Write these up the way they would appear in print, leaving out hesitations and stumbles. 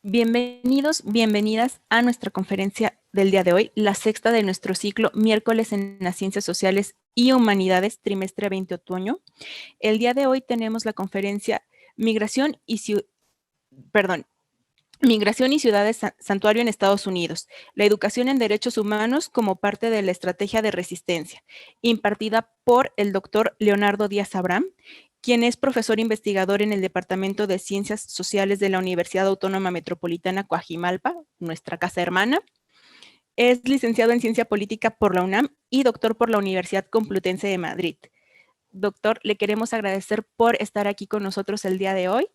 Bienvenidos, bienvenidas a nuestra conferencia del día de hoy, la sexta de nuestro ciclo Miércoles en las Ciencias Sociales y Humanidades, trimestre 20 otoño. El día de hoy tenemos la conferencia Migración y Ciudades Santuario en Estados Unidos, la educación en derechos humanos como parte de la estrategia de resistencia, impartida por el doctor Leonardo Díaz Abraham, quien es profesor investigador en el Departamento de Ciencias Sociales de la Universidad Autónoma Metropolitana Coajimalpa, nuestra casa hermana. Es licenciado en Ciencia Política por la UNAM y doctor por la Universidad Complutense de Madrid. Doctor, le queremos agradecer por estar aquí con nosotros el día de hoy.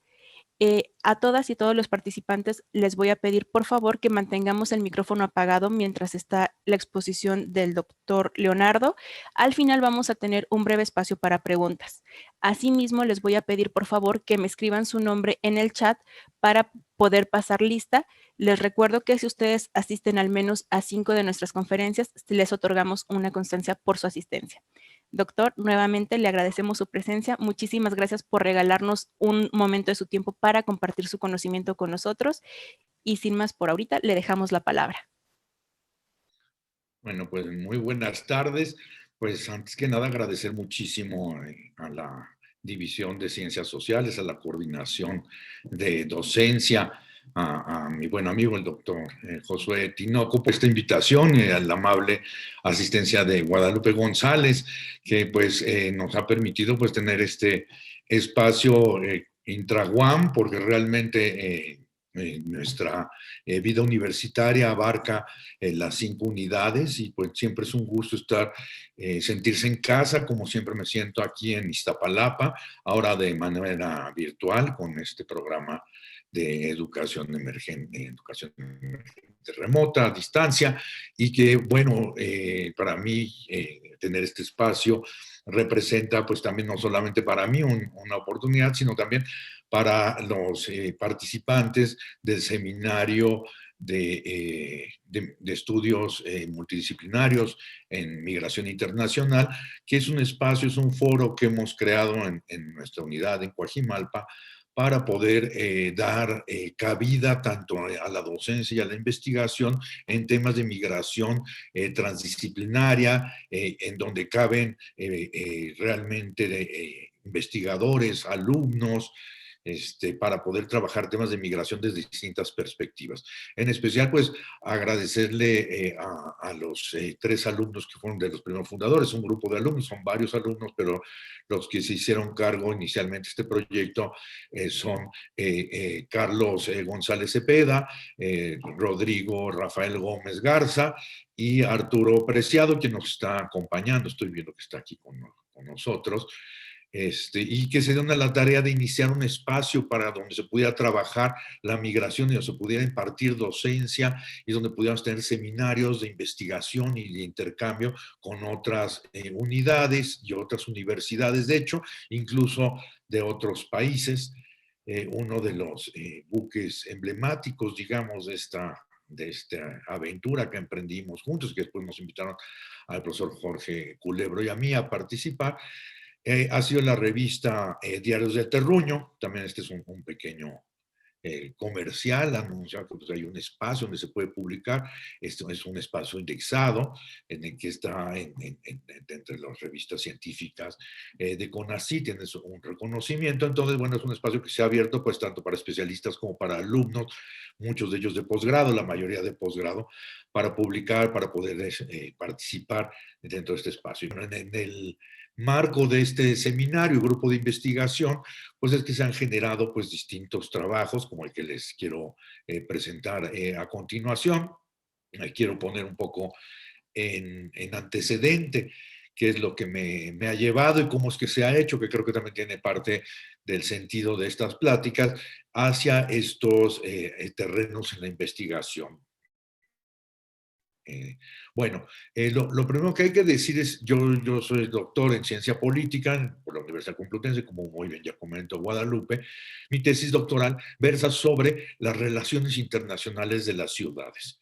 A todas y todos los participantes les voy a pedir, por favor, que mantengamos el micrófono apagado mientras está la exposición del doctor Leonardo. Al final vamos a tener un breve espacio para preguntas. Asimismo, les voy a pedir, por favor, que me escriban su nombre en el chat para poder pasar lista. Les recuerdo que si ustedes asisten al menos a 5 de nuestras conferencias, les otorgamos una constancia por su asistencia. Doctor, nuevamente le agradecemos su presencia. Muchísimas gracias por regalarnos un momento de su tiempo para compartir su conocimiento con nosotros. Y sin más por ahorita, le dejamos la palabra. Bueno, pues muy buenas tardes. Pues antes que nada agradecer muchísimo a la División de Ciencias Sociales, a la Coordinación de Docencia, a mi buen amigo el doctor Josué Tinoco, por esta invitación y a la amable asistencia de Guadalupe González, que pues nos ha permitido pues tener este espacio intraguam, porque realmente nuestra vida universitaria abarca las 5 unidades y pues siempre es un gusto estar, sentirse en casa, como siempre me siento aquí en Iztapalapa, ahora de manera virtual con este programa de educación emergente remota, a distancia, y que bueno, para mí tener este espacio representa pues también no solamente para mí una oportunidad, sino también para los participantes del seminario de estudios multidisciplinarios en migración internacional, que es un espacio, es un foro que hemos creado en nuestra unidad en Coajimalpa para poder dar cabida tanto a la docencia y a la investigación en temas de migración transdisciplinaria, en donde caben realmente investigadores, alumnos, para poder trabajar temas de migración desde distintas perspectivas. En especial, pues, agradecerle a los 3 alumnos que fueron de los primeros fundadores, un grupo de alumnos, son varios alumnos, pero los que se hicieron cargo inicialmente de este proyecto son Carlos González Cepeda, Rodrigo Rafael Gómez Garza y Arturo Preciado, quien nos está acompañando, estoy viendo que está aquí con nosotros. Y que se dieron a la tarea de iniciar un espacio para donde se pudiera trabajar la migración y donde se pudiera impartir docencia y donde pudiéramos tener seminarios de investigación y de intercambio con otras unidades y otras universidades, de hecho, incluso de otros países. Uno de los buques emblemáticos, digamos, de esta aventura que emprendimos juntos, que después nos invitaron al profesor Jorge Culebro y a mí a participar, ha sido la revista Diarios de Terruño, también este es un pequeño comercial, anunciar que pues, hay un espacio donde se puede publicar, esto es un espacio indexado en el que está entre las revistas científicas de CONACYT, tiene un reconocimiento, entonces bueno, es un espacio que se ha abierto pues tanto para especialistas como para alumnos, muchos de ellos de posgrado, la mayoría de posgrado, para publicar, para poder participar dentro de este espacio. En el marco de este seminario, grupo de investigación, pues es que se han generado pues distintos trabajos, como el que les quiero presentar a continuación. Quiero poner un poco en antecedente qué es lo que me ha llevado y cómo es que se ha hecho, que creo que también tiene parte del sentido de estas pláticas, hacia estos terrenos en la investigación. Bueno, lo primero que hay que decir es, yo soy doctor en ciencia política por la Universidad Complutense, como muy bien ya comentó Guadalupe. Mi tesis doctoral versa sobre las relaciones internacionales de las ciudades.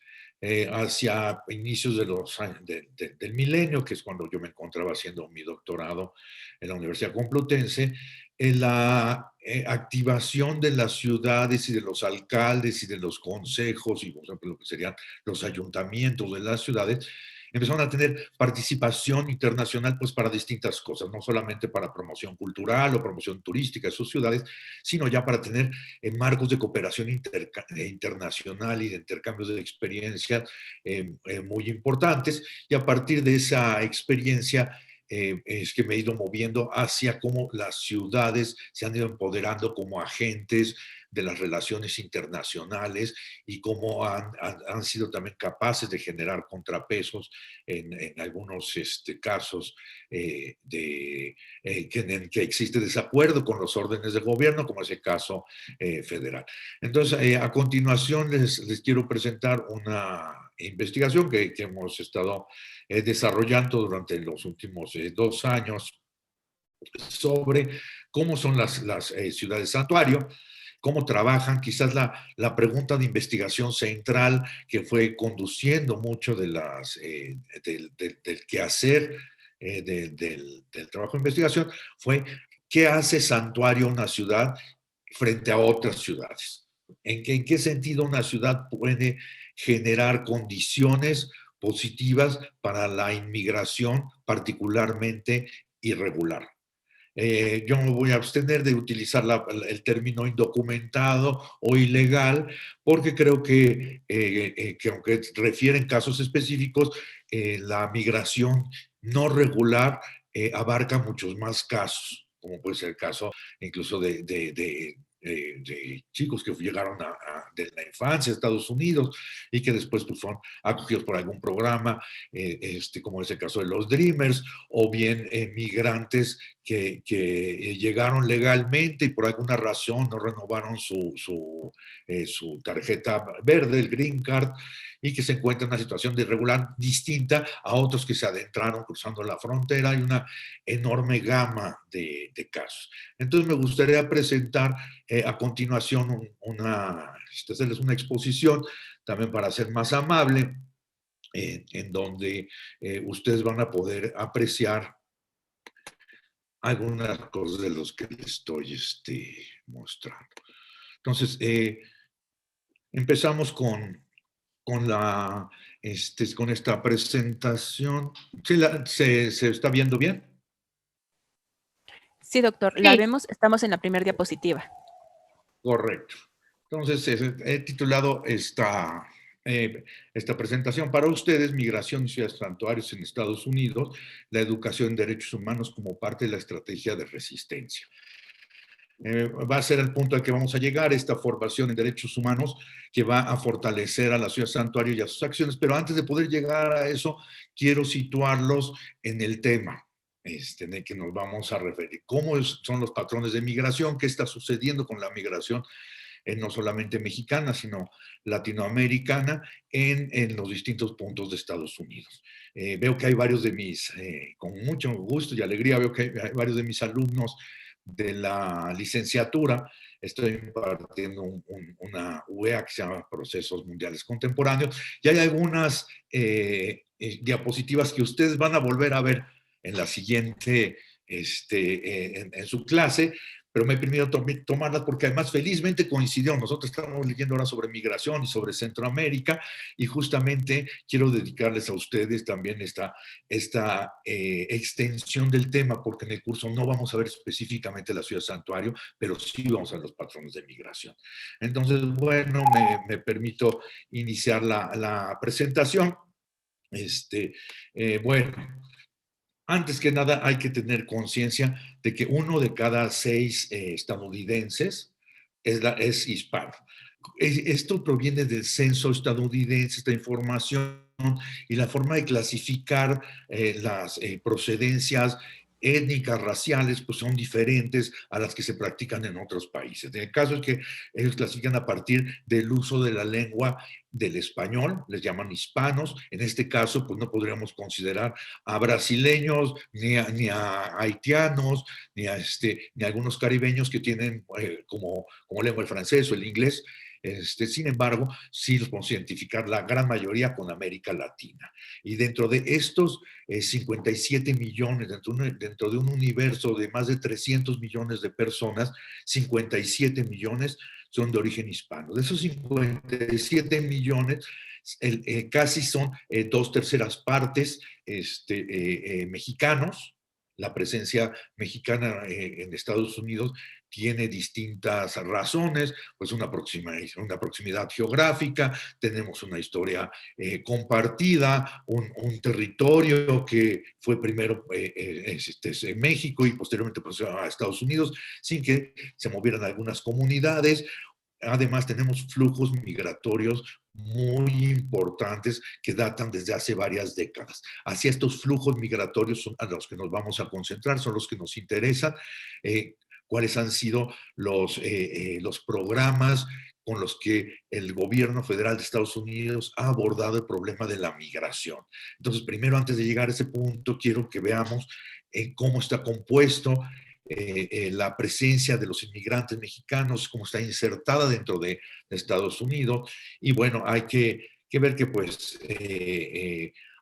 Hacia inicios de los años del milenio, que es cuando yo me encontraba haciendo mi doctorado en la Universidad Complutense, en la activación de las ciudades y de los alcaldes y de los consejos y por ejemplo, lo que serían los ayuntamientos de las ciudades, empezaron a tener participación internacional pues para distintas cosas, no solamente para promoción cultural o promoción turística de sus ciudades, sino ya para tener marcos de cooperación internacional y de intercambios de experiencias muy importantes. Y a partir de esa experiencia es que me he ido moviendo hacia cómo las ciudades se han ido empoderando como agentes de las relaciones internacionales y cómo han sido también capaces de generar contrapesos en algunos casos en que existe desacuerdo con los órdenes de gobierno, como es el caso federal. Entonces, a continuación les quiero presentar una investigación que hemos estado desarrollando durante los últimos 2 años sobre cómo son las ciudades santuario, cómo trabajan, quizás la pregunta de investigación central que fue conduciendo mucho de del quehacer del trabajo de investigación fue qué hace santuario una ciudad frente a otras ciudades. En qué sentido una ciudad puede generar condiciones positivas para la inmigración, particularmente irregular? Yo me voy a abstener de utilizar el término indocumentado o ilegal, porque creo que aunque refieren casos específicos, la migración no regular abarca muchos más casos, como puede ser el caso incluso de chicos que llegaron de la infancia a Estados Unidos y que después pues, son acogidos por algún programa, como es el caso de los Dreamers, o bien migrantes que llegaron legalmente y por alguna razón no renovaron su tarjeta verde, el Green Card, y que se encuentran en una situación de irregular distinta a otros que se adentraron cruzando la frontera. Hay una enorme gama de casos. Entonces me gustaría presentar a continuación hacerles una exposición también para ser más amable, en donde ustedes van a poder apreciar algunas cosas de los que les estoy mostrando. Entonces, empezamos con esta presentación. ¿Sí se está viendo bien? Sí, doctor, la vemos, estamos en la primera diapositiva. Correcto. Entonces, he titulado esta presentación para ustedes, Migración y Ciudades Santuarios en Estados Unidos, la educación en derechos humanos como parte de la estrategia de resistencia. Va a ser el punto al que vamos a llegar, esta formación en derechos humanos que va a fortalecer a la ciudad santuario y a sus acciones, pero antes de poder llegar a eso, quiero situarlos en el tema en el que nos vamos a referir. ¿Cómo son los patrones de migración? ¿Qué está sucediendo con la migración? No solamente mexicana, sino latinoamericana en los distintos puntos de Estados Unidos. Veo que hay varios de con mucho gusto y alegría, veo que hay varios de mis alumnos de la licenciatura. Estoy impartiendo una UEA que se llama Procesos Mundiales Contemporáneos, y hay algunas diapositivas que ustedes van a volver a ver en la siguiente, en su clase, pero me he permitido tomarlas porque además felizmente coincidió. Nosotros estamos leyendo ahora sobre migración y sobre Centroamérica, y justamente quiero dedicarles a ustedes también esta extensión del tema, porque en el curso no vamos a ver específicamente la ciudad santuario, pero sí vamos a ver los patrones de migración. Entonces, bueno, me permito iniciar la presentación. Bueno, antes que nada, hay que tener conciencia de que 1 de cada 6 estadounidenses es hispano. Esto proviene del censo estadounidense, esta información, y la forma de clasificar las procedencias étnicas, raciales, pues son diferentes a las que se practican en otros países. En el caso es que ellos clasifican a partir del uso de la lengua del español, les llaman hispanos. En este caso, pues no podríamos considerar a brasileños, ni a haitianos, ni a algunos caribeños que tienen como lengua el francés o el inglés. Sin embargo, sí los podemos identificar la gran mayoría con América Latina. Y dentro de estos 57 millones, dentro de un universo de más de 300 millones de personas, 57 millones son de origen hispano. De esos 57 millones, casi son 2/3 mexicanos. La presencia mexicana en Estados Unidos tiene distintas razones, pues una proximidad geográfica, tenemos una historia compartida, un territorio que fue primero México y posteriormente pues, a Estados Unidos, sin que se movieran algunas comunidades. Además, tenemos flujos migratorios muy importantes que datan desde hace varias décadas. Así estos flujos migratorios son a los que nos vamos a concentrar, son los que nos interesan. ¿Cuáles han sido los programas con los que el gobierno federal de Estados Unidos ha abordado el problema de la migración? Entonces, primero, antes de llegar a ese punto, quiero que veamos cómo está compuesto la presencia de los inmigrantes mexicanos, cómo está insertada dentro de Estados Unidos. Y bueno, hay que ver que pues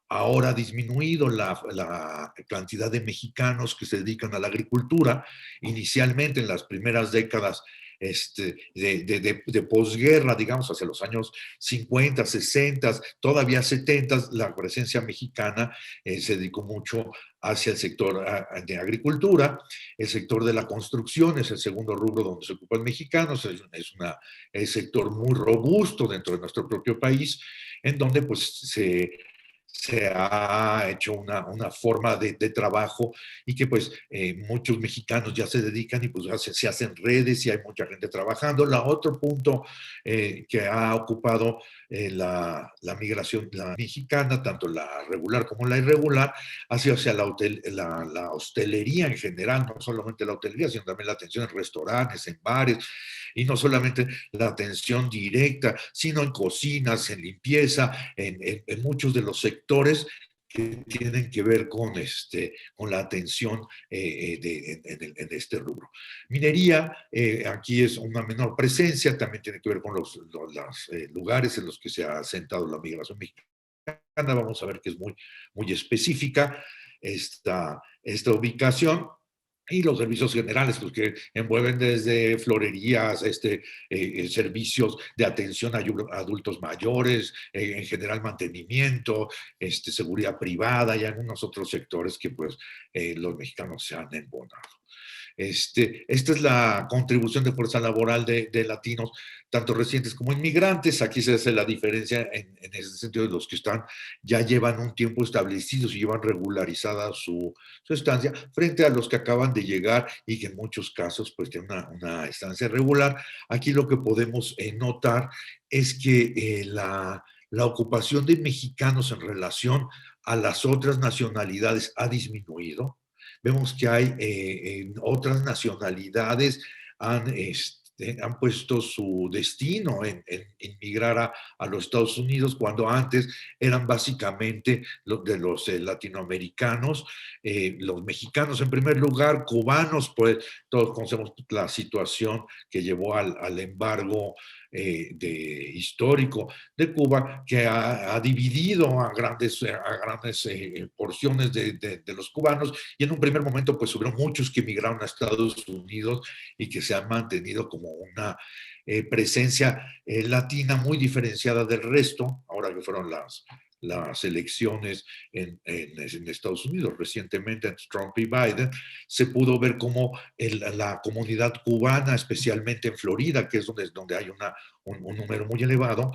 ahora ha disminuido la cantidad de mexicanos que se dedican a la agricultura. Inicialmente, en las primeras décadas de posguerra, digamos, hacia los años 50, 60, todavía 70, la presencia mexicana se dedicó mucho hacia el sector de agricultura. El sector de la construcción es el segundo rubro donde se ocupan mexicanos. Es un sector muy robusto dentro de nuestro propio país, en donde pues se ha hecho una forma de trabajo y que pues muchos mexicanos ya se dedican y pues se hacen redes y hay mucha gente trabajando. Otro punto que ha ocupado la migración la mexicana, tanto la regular como la irregular, ha sido hacia la hostelería en general, no solamente la hotelería, sino también la atención en restaurantes, en bares, y no solamente la atención directa, sino en cocinas, en limpieza, en muchos de los sectores que tienen que ver con la atención en este rubro. Minería, aquí es una menor presencia, también tiene que ver con los lugares en los que se ha asentado la migración mexicana. Vamos a ver que es muy específica esta ubicación. Y los servicios generales, pues, que envuelven desde florerías, servicios de atención a adultos mayores, en general mantenimiento, seguridad privada y algunos otros sectores que pues los mexicanos se han embonado. Esta es la contribución de fuerza laboral de latinos, tanto residentes como inmigrantes. Aquí se hace la diferencia en ese sentido de los que ya llevan un tiempo establecidos y llevan regularizada su estancia, frente a los que acaban de llegar y que en muchos casos pues tienen una estancia regular. Aquí lo que podemos notar es que la ocupación de mexicanos en relación a las otras nacionalidades ha disminuido. Vemos que hay otras nacionalidades han puesto su destino en inmigrar a los Estados Unidos, cuando antes eran básicamente los latinoamericanos, los mexicanos en primer lugar, cubanos, pues todos conocemos la situación que llevó al embargo histórico de Cuba, que ha dividido a grandes porciones de los cubanos, y en un primer momento pues hubieron muchos que emigraron a Estados Unidos y que se han mantenido como una presencia latina muy diferenciada del resto, ahora que fueron las elecciones en Estados Unidos recientemente entre Trump y Biden, se pudo ver cómo la comunidad cubana, especialmente en Florida, que es donde hay un número muy elevado,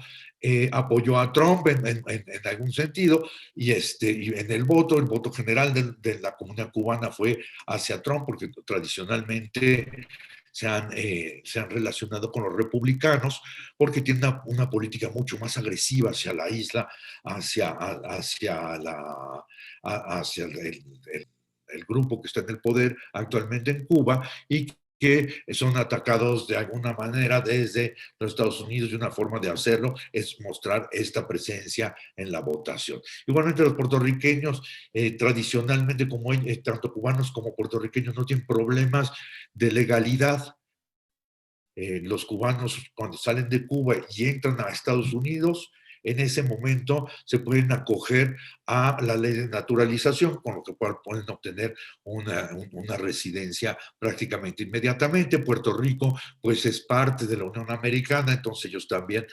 apoyó a Trump en algún sentido, y en el voto general de la comunidad cubana fue hacia Trump, porque tradicionalmente se han relacionado con los republicanos, porque tienen una política mucho más agresiva hacia la isla, hacia el grupo que está en el poder actualmente en Cuba, y que son atacados de alguna manera desde los Estados Unidos, y una forma de hacerlo es mostrar esta presencia en la votación. Igualmente los puertorriqueños, tradicionalmente, como tanto cubanos como puertorriqueños, no tienen problemas de legalidad. los cubanos cuando salen de Cuba y entran a Estados Unidos, en ese momento se pueden acoger a la ley de naturalización, con lo que pueden obtener una residencia prácticamente inmediatamente. Puerto Rico, pues es parte de la Unión Americana, entonces ellos también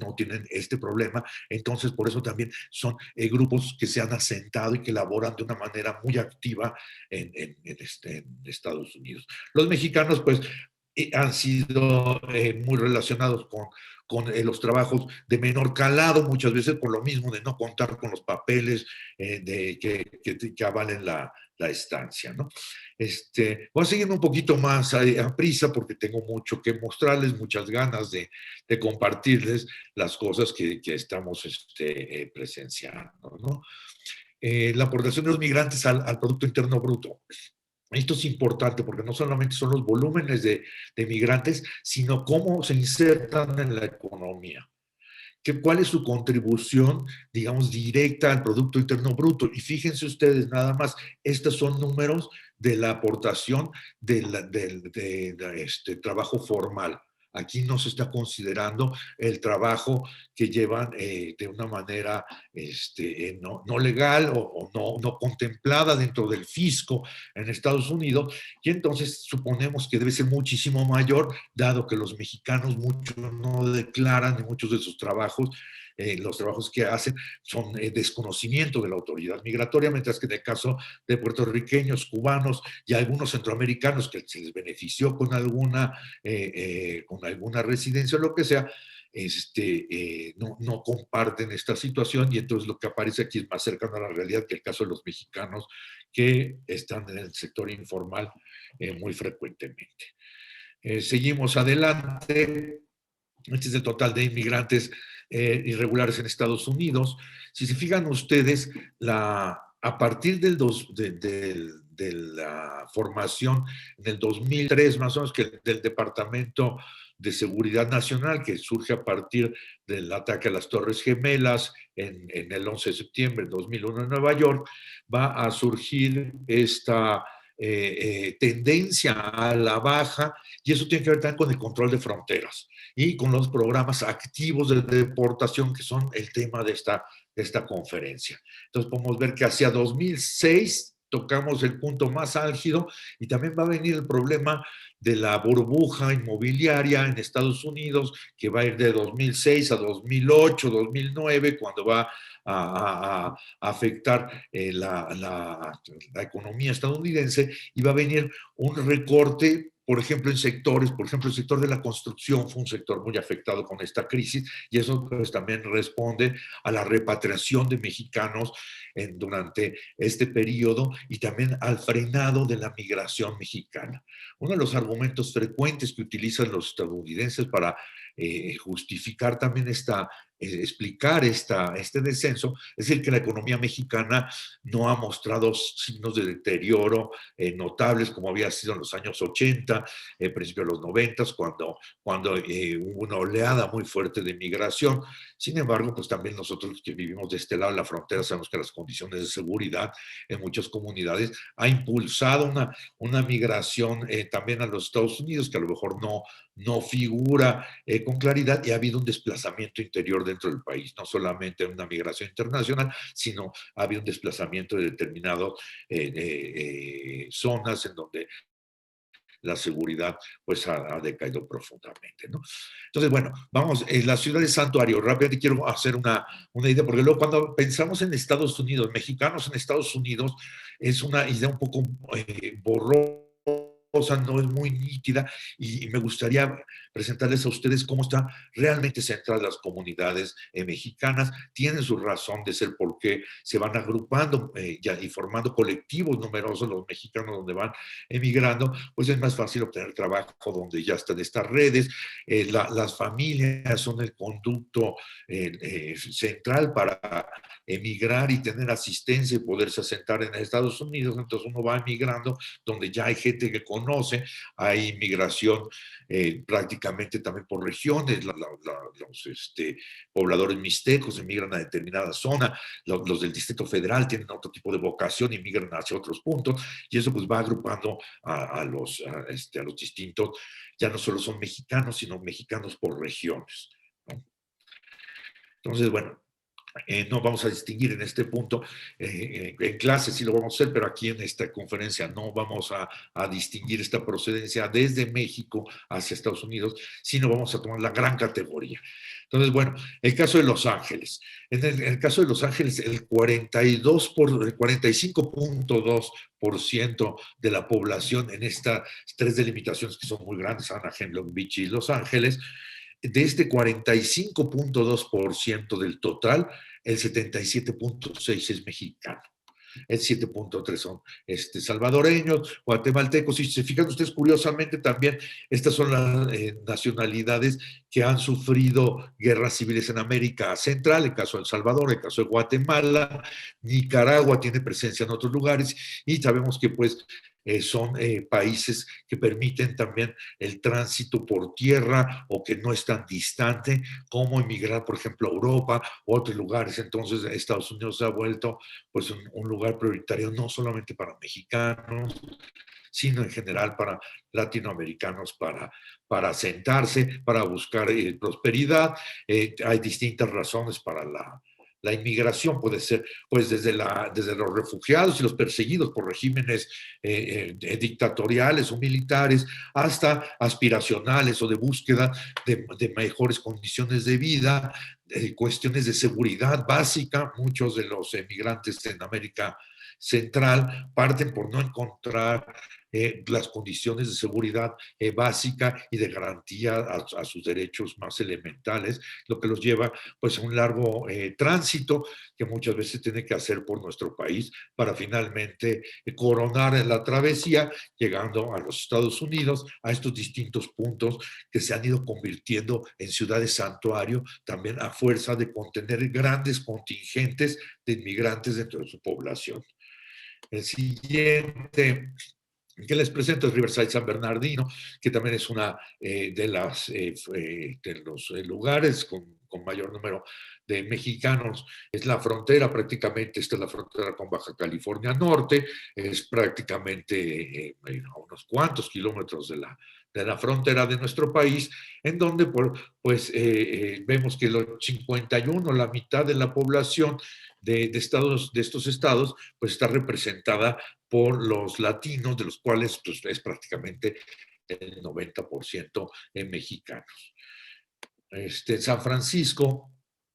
no tienen este problema. Entonces, por eso también son grupos que se han asentado y que laboran de una manera muy activa en Estados Unidos. Los mexicanos, pues, han sido muy relacionados con los trabajos de menor calado, muchas veces por lo mismo de no contar con los papeles que avalen la estancia, ¿no? Voy a seguir un poquito más a prisa porque tengo mucho que mostrarles, muchas ganas de compartirles las cosas que estamos presenciando, ¿no? La aportación de los migrantes al Producto Interno Bruto. Esto es importante porque no solamente son los volúmenes de migrantes, sino cómo se insertan en la economía. ¿Cuál es su contribución, digamos, directa al Producto Interno Bruto? Y fíjense ustedes, nada más, estos son números de la aportación de trabajo formal. Aquí no se está considerando el trabajo que llevan de una manera no legal o no contemplada dentro del fisco en Estados Unidos, y entonces suponemos que debe ser muchísimo mayor, dado que los mexicanos muchos no declaran en muchos de sus trabajos. Los trabajos que hacen son desconocimiento de la autoridad migratoria, mientras que en el caso de puertorriqueños, cubanos y algunos centroamericanos que se les benefició con alguna residencia o lo que sea, no comparten esta situación, y entonces lo que aparece aquí es más cercano a la realidad que el caso de los mexicanos que están en el sector informal muy frecuentemente. Seguimos adelante. Este es el total de inmigrantes irregulares en Estados Unidos. Si se fijan ustedes, a partir de la formación en el 2003, más o menos, que del Departamento de Seguridad Nacional, que surge a partir del ataque a las Torres Gemelas en el 11 de septiembre de 2001 en Nueva York, va a surgir esta tendencia a la baja, y eso tiene que ver también con el control de fronteras y con los programas activos de deportación, que son el tema de esta conferencia. Entonces podemos ver que hacia 2006 tocamos el punto más álgido, y también va a venir el problema de la burbuja inmobiliaria en Estados Unidos, que va a ir de 2006 a 2008, 2009, cuando va a afectar la economía estadounidense, y va a venir un recorte, por ejemplo, en sectores, por ejemplo, el sector de la construcción fue un sector muy afectado con esta crisis, y eso pues también responde a la repatriación de mexicanos durante este periodo, y también al frenado de la migración mexicana. Uno de los argumentos frecuentes que utilizan los estadounidenses para justificar también explicar este descenso, es el que la economía mexicana no ha mostrado signos de deterioro notables como había sido en los años 80, principios de los 90, cuando hubo una oleada muy fuerte de migración. Sin embargo, pues también nosotros que vivimos de este lado de la frontera sabemos que las condiciones de seguridad en muchas comunidades ha impulsado una migración también a los Estados Unidos, que a lo mejor no figura con claridad, y ha habido un desplazamiento interior dentro del país, no solamente una migración internacional, sino ha habido un desplazamiento de determinadas zonas en donde la seguridad pues ha decaído profundamente, ¿no? Entonces, bueno, vamos, la ciudad de Santuario, rápidamente quiero hacer una idea, porque luego cuando pensamos en Estados Unidos, mexicanos en Estados Unidos, es una idea un poco borrosa, no es muy nítida, y me gustaría presentarles a ustedes cómo están realmente centradas las comunidades mexicanas. Tienen su razón de ser porque se van agrupando y formando colectivos numerosos los mexicanos donde van emigrando, pues es más fácil obtener trabajo donde ya están estas redes. Las familias son el conducto central para emigrar y tener asistencia y poderse asentar en Estados Unidos. Entonces uno va emigrando donde ya hay gente que conoce conoce. Hay migración prácticamente también por regiones. Los pobladores mixtecos emigran a determinada zona, los del Distrito Federal tienen otro tipo de vocación y migran hacia otros puntos, y eso pues va agrupando a los distintos, ya no solo son mexicanos, sino mexicanos por regiones, ¿no? Entonces, bueno, no vamos a distinguir en este punto, en clase sí lo vamos a hacer, pero aquí en esta conferencia no vamos a distinguir esta procedencia desde México hacia Estados Unidos, sino vamos a tomar la gran categoría. Entonces, bueno, el caso de Los Ángeles. En el caso de Los Ángeles, el 45.2% de la población en estas tres delimitaciones que son muy grandes, Anaheim, Long Beach y Los Ángeles, de este 45.2% del total, el 77.6% es mexicano. El 7.3% son salvadoreños, guatemaltecos. Y si se fijan ustedes, curiosamente también, estas son las nacionalidades que han sufrido guerras civiles en América Central, el caso de El Salvador, el caso de Guatemala, Nicaragua tiene presencia en otros lugares, y sabemos que pues son países que permiten también el tránsito por tierra o que no es tan distante como emigrar, por ejemplo, a Europa o otros lugares. Entonces, Estados Unidos se ha vuelto pues un lugar prioritario no solamente para mexicanos, sino en general para latinoamericanos, para asentarse, para buscar prosperidad. Hay distintas razones para la inmigración. Puede ser pues desde los refugiados y los perseguidos por regímenes dictatoriales o militares, hasta aspiracionales o de búsqueda de mejores condiciones de vida, cuestiones de seguridad básica. Muchos de los emigrantes en América Central parten por no encontrar las condiciones de seguridad básica y de garantía a sus derechos más elementales, lo que los lleva pues a un largo tránsito que muchas veces tiene que hacer por nuestro país para finalmente coronar la travesía, llegando a los Estados Unidos, a estos distintos puntos que se han ido convirtiendo en ciudades santuario, también a fuerza de contener grandes contingentes de inmigrantes dentro de su población. El siguiente que les presento es Riverside San Bernardino, que también es una de los lugares con mayor número de mexicanos. Es la frontera, prácticamente, esta es la frontera con Baja California Norte, es prácticamente a unos cuantos kilómetros de la frontera de nuestro país, en donde pues vemos que los 51, la mitad de la población de estos estados, pues está representada por los latinos, de los cuales pues, es prácticamente el 90% mexicanos. San Francisco,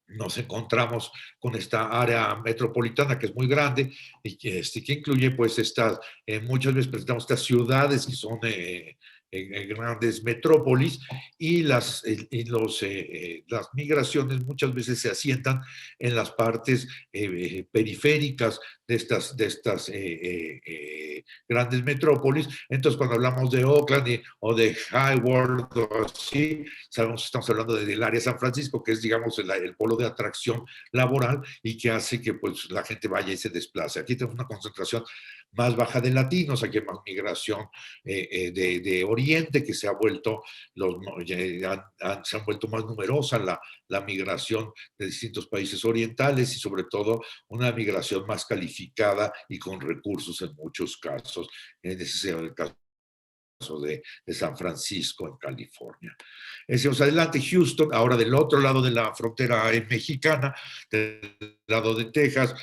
nos encontramos con esta área metropolitana que es muy grande y que incluye pues muchas veces presentamos estas ciudades que son grandes metrópolis, y las migraciones muchas veces se asientan en las partes periféricas de estas grandes metrópolis. Entonces, cuando hablamos de Oakland o de Hayward o así, estamos hablando del área de San Francisco, que es, digamos, el polo de atracción laboral y que hace que pues, la gente vaya y se desplace. Aquí tenemos una concentración más baja de latinos, aquí hay más migración de Oriente, que se ha vuelto, se han vuelto más numerosa la migración de distintos países orientales, y sobre todo una migración más calificada y con recursos en muchos casos. En ese es el caso de San Francisco, en California. Seguimos adelante, Houston, ahora del otro lado de la frontera mexicana, del lado de Texas,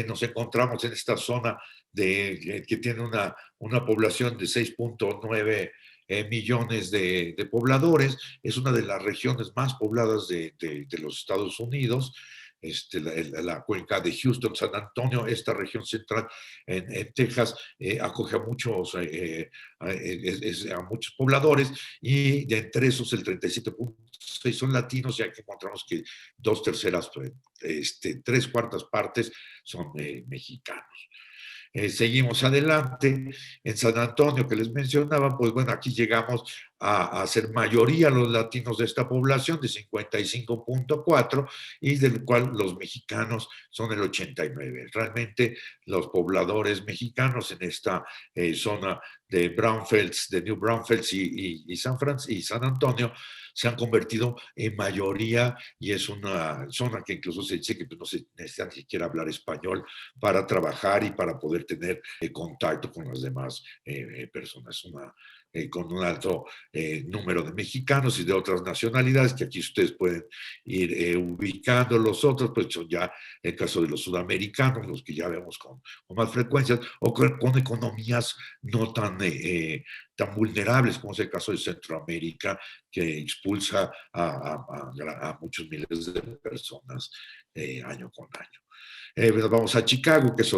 nos encontramos en esta zona que tiene una población de 6.9 millones de pobladores. Es una de las regiones más pobladas de los Estados Unidos. La cuenca de Houston, San Antonio, esta región central en Texas, acoge a muchos pobladores, y de entre esos el 37.6 son latinos, ya que encontramos que 2/3, 3/4 partes son mexicanos. Seguimos adelante. En San Antonio, que les mencionaba, pues bueno, aquí llegamos a ser mayoría los latinos de esta población, de 55.4, y del cual los mexicanos son el 89. Realmente los pobladores mexicanos en esta zona de Braunfels, de New Braunfels y San Antonio, se han convertido en mayoría, y es una zona que incluso se dice que no se necesita ni siquiera hablar español para trabajar y para poder tener contacto con las demás personas. Con un alto número de mexicanos y de otras nacionalidades, que aquí ustedes pueden ir ubicando. Los otros, pues son ya el caso de los sudamericanos, los que ya vemos con más frecuencias, o con economías no tan vulnerables, como es el caso de Centroamérica, que expulsa a muchos miles de personas año con año. Vamos a Chicago, que es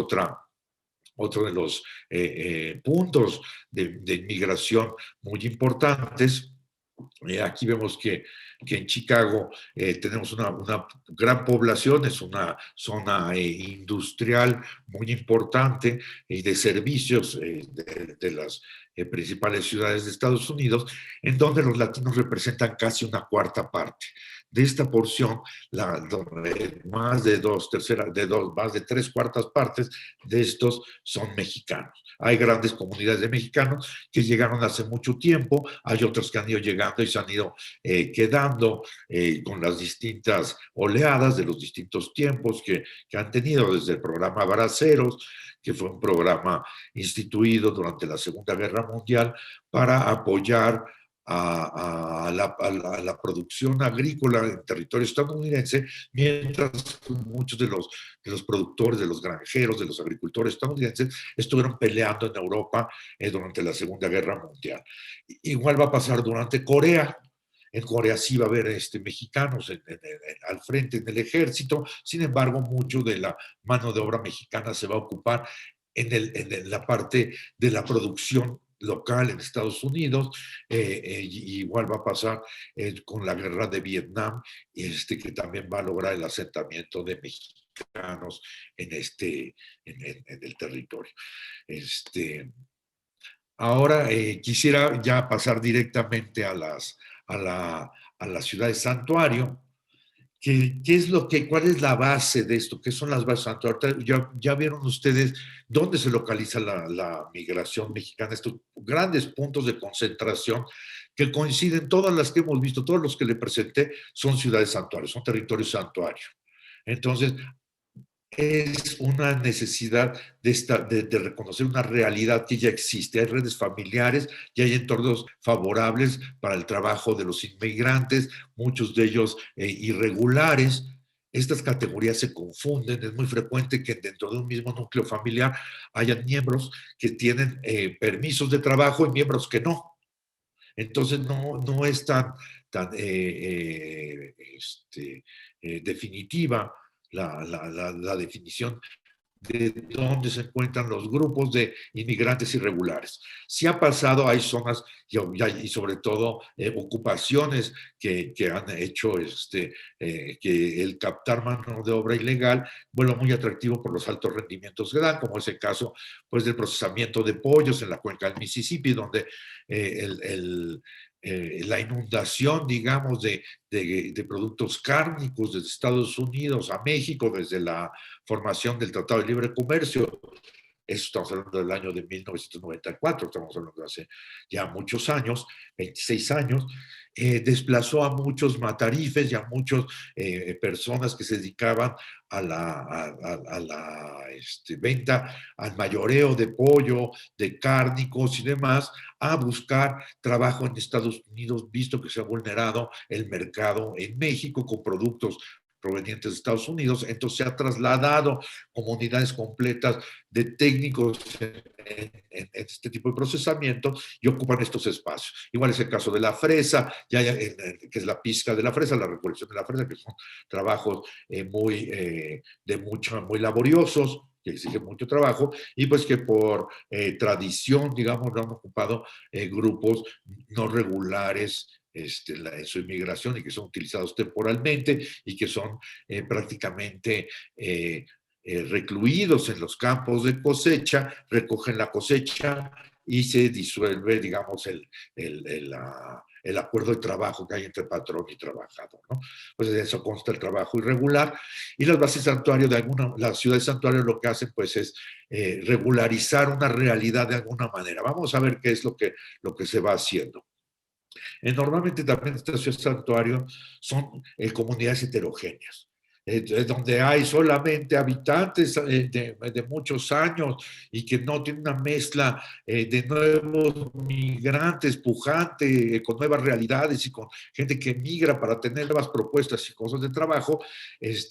otro de los puntos de inmigración muy importantes. Aquí vemos que en Chicago tenemos una gran población, es una zona industrial muy importante y de servicios de las principales ciudades de Estados Unidos, en donde los latinos representan casi una cuarta parte. De esta porción, más de tres cuartas partes de estos son mexicanos. Hay grandes comunidades de mexicanos que llegaron hace mucho tiempo, hay otros que han ido llegando y se han ido quedando con las distintas oleadas de los distintos tiempos que han tenido, desde el programa Braceros, que fue un programa instituido durante la Segunda Guerra Mundial para apoyar a la producción agrícola en territorio estadounidense, mientras muchos de los productores, de los granjeros, de los agricultores estadounidenses estuvieron peleando en Europa durante la Segunda Guerra Mundial. Igual va a pasar durante Corea. En Corea sí va a haber mexicanos al frente en el ejército, sin embargo, mucho de la mano de obra mexicana se va a ocupar en la parte de la producción local en Estados Unidos. Igual va a pasar con la guerra de Vietnam, que también va a lograr el asentamiento de mexicanos en el territorio. Ahora quisiera ya pasar directamente a la ciudad de Santuario. ¿Cuál es la base de esto? ¿Qué son las bases santuarias? Ya vieron ustedes dónde se localiza la migración mexicana, estos grandes puntos de concentración que coinciden, todas las que hemos visto, todos los que le presenté, son ciudades santuarios, son territorios santuarios. Entonces, es una necesidad de reconocer una realidad que ya existe. Hay redes familiares y hay entornos favorables para el trabajo de los inmigrantes, muchos de ellos irregulares. Estas categorías se confunden. Es muy frecuente que dentro de un mismo núcleo familiar hayan miembros que tienen permisos de trabajo y miembros que no. Entonces no es tan definitiva la definición de dónde se encuentran los grupos de inmigrantes irregulares. Sí ha pasado, hay zonas y sobre todo ocupaciones que han hecho que el captar mano de obra ilegal vuelva muy atractivo por los altos rendimientos que dan, como es el caso pues, del procesamiento de pollos en la cuenca del Mississippi, donde la inundación, digamos, de productos cárnicos desde Estados Unidos a México, desde la formación del Tratado de Libre Comercio. Eso estamos hablando del año de 1994, estamos hablando de hace ya muchos años, 26 años, desplazó a muchos matarifes y a muchas personas que se dedicaban a la venta, al mayoreo de pollo, de cárnicos y demás, a buscar trabajo en Estados Unidos, visto que se ha vulnerado el mercado en México con productos provenientes de Estados Unidos. Entonces se ha trasladado comunidades completas de técnicos en este tipo de procesamiento y ocupan estos espacios. Igual es el caso de la fresa, que es la pizca de la fresa, la recolección de la fresa, que son trabajos muy laboriosos, que exigen mucho trabajo, y pues que por tradición, digamos, lo han ocupado grupos no regulares en su inmigración y que son utilizados temporalmente y que son prácticamente recluidos en los campos de cosecha, recogen la cosecha y se disuelve, digamos, el acuerdo de trabajo que hay entre patrón y trabajador, ¿no? Pues de eso consta el trabajo irregular. Y las bases santuario las ciudades santuario lo que hacen pues es regularizar una realidad de alguna manera. Vamos a ver qué es lo que se va haciendo. Normalmente también estas ciudades santuario son comunidades heterogéneas, donde hay solamente habitantes de muchos años y que no tienen una mezcla de nuevos migrantes pujante, con nuevas realidades y con gente que migra para tener nuevas propuestas y cosas de trabajo,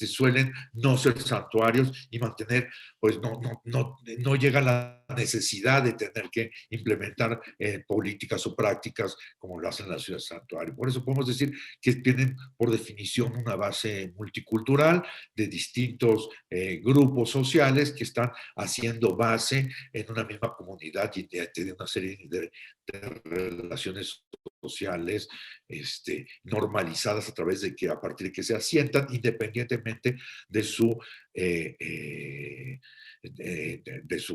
suelen no ser santuarios y mantener, pues no llega la necesidad de tener que implementar políticas o prácticas como lo hacen las ciudades santuario. Por eso podemos decir que tienen por definición una base multicultural de distintos grupos sociales que están haciendo base en una misma comunidad y de una serie de relaciones sociales normalizadas a través de que a partir de que se asientan independientemente de su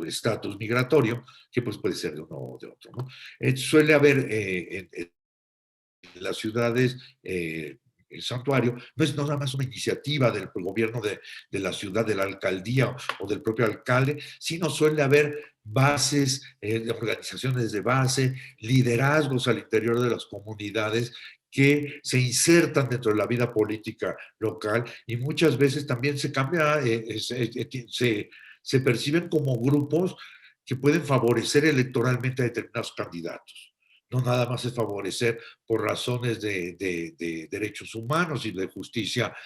estatus migratorio, que pues puede ser de uno o de otro, ¿no? Suele haber en las ciudades el santuario, no es nada más una iniciativa del gobierno de la ciudad, de la alcaldía o del propio alcalde, sino suele haber bases, organizaciones de base, liderazgos al interior de las comunidades que se insertan dentro de la vida política local y muchas veces también se cambia, se perciben como grupos que pueden favorecer electoralmente a determinados candidatos. No nada más es favorecer por razones de derechos humanos y de justicia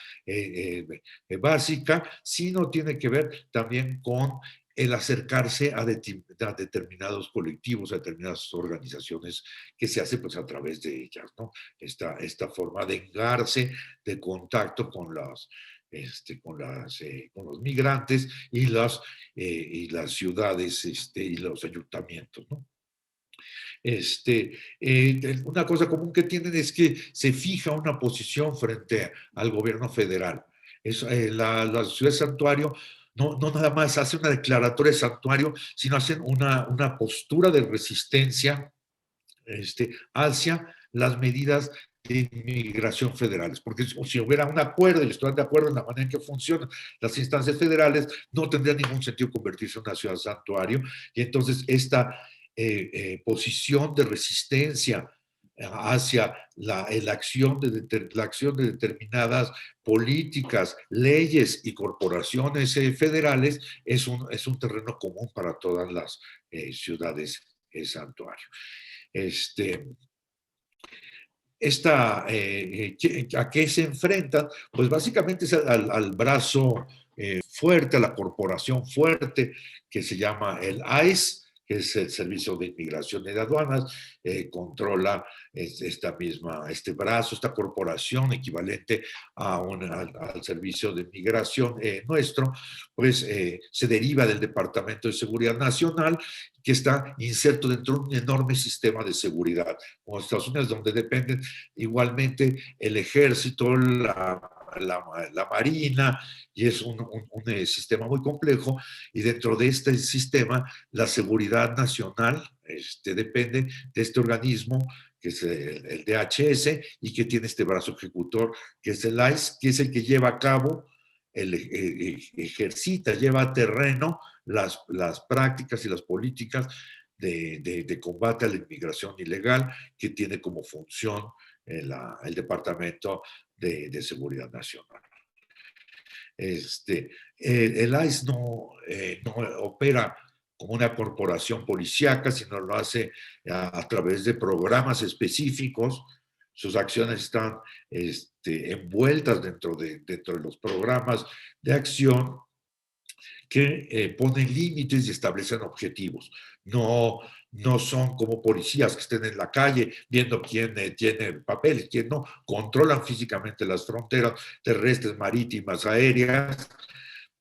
básica, sino tiene que ver también con el acercarse a determinados colectivos, a determinadas organizaciones que se hace pues a través de ellas, ¿no? Esta forma de engarce, de contacto con con los migrantes y las ciudades y los ayuntamientos, ¿no? Una cosa común que tienen es que se fija una posición frente al gobierno federal. La ciudad de santuario no nada más hace una declaratoria de santuario, sino hacen una postura de resistencia hacia las medidas de inmigración federales, porque si hubiera un acuerdo y estuvieran de acuerdo en la manera en que funcionan las instancias federales, no tendría ningún sentido convertirse en una ciudad santuario, y entonces esta posición de resistencia hacia la acción de determinadas políticas, leyes y corporaciones federales es un terreno común para todas las ciudades santuario. ¿A qué se enfrentan? Pues básicamente es al brazo fuerte, a la corporación fuerte que se llama el ICE, que es el Servicio de Inmigración y de Aduanas, controla este brazo, esta corporación equivalente al Servicio de Inmigración nuestro, pues se deriva del Departamento de Seguridad Nacional, que está inserto dentro de un enorme sistema de seguridad, como Estados Unidos, donde dependen igualmente el ejército, la marina, y es un sistema muy complejo, y dentro de este sistema la seguridad nacional depende de este organismo que es el DHS y que tiene este brazo ejecutor que es el ICE, que es el que lleva a cabo, ejercita, lleva a terreno las prácticas y las políticas de combate a la inmigración ilegal que tiene como función el Departamento de Seguridad Nacional. El ICE no opera como una corporación policíaca, sino lo hace a través de programas específicos. Sus acciones están envueltas dentro de los programas de acción que ponen límites y establecen objetivos. No son como policías que estén en la calle viendo quién tiene papeles, quién no. Controlan físicamente las fronteras terrestres, marítimas, aéreas,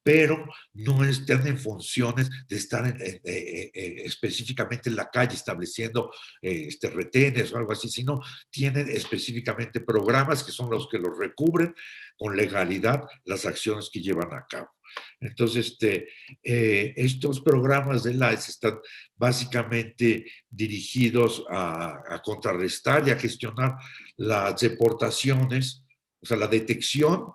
pero no están en funciones de estar específicamente en la calle estableciendo retenes o algo así, sino tienen específicamente programas que son los que los recubren con legalidad las acciones que llevan a cabo. Entonces, estos programas del ICE están básicamente dirigidos a contrarrestar y a gestionar las deportaciones, o sea, la detección,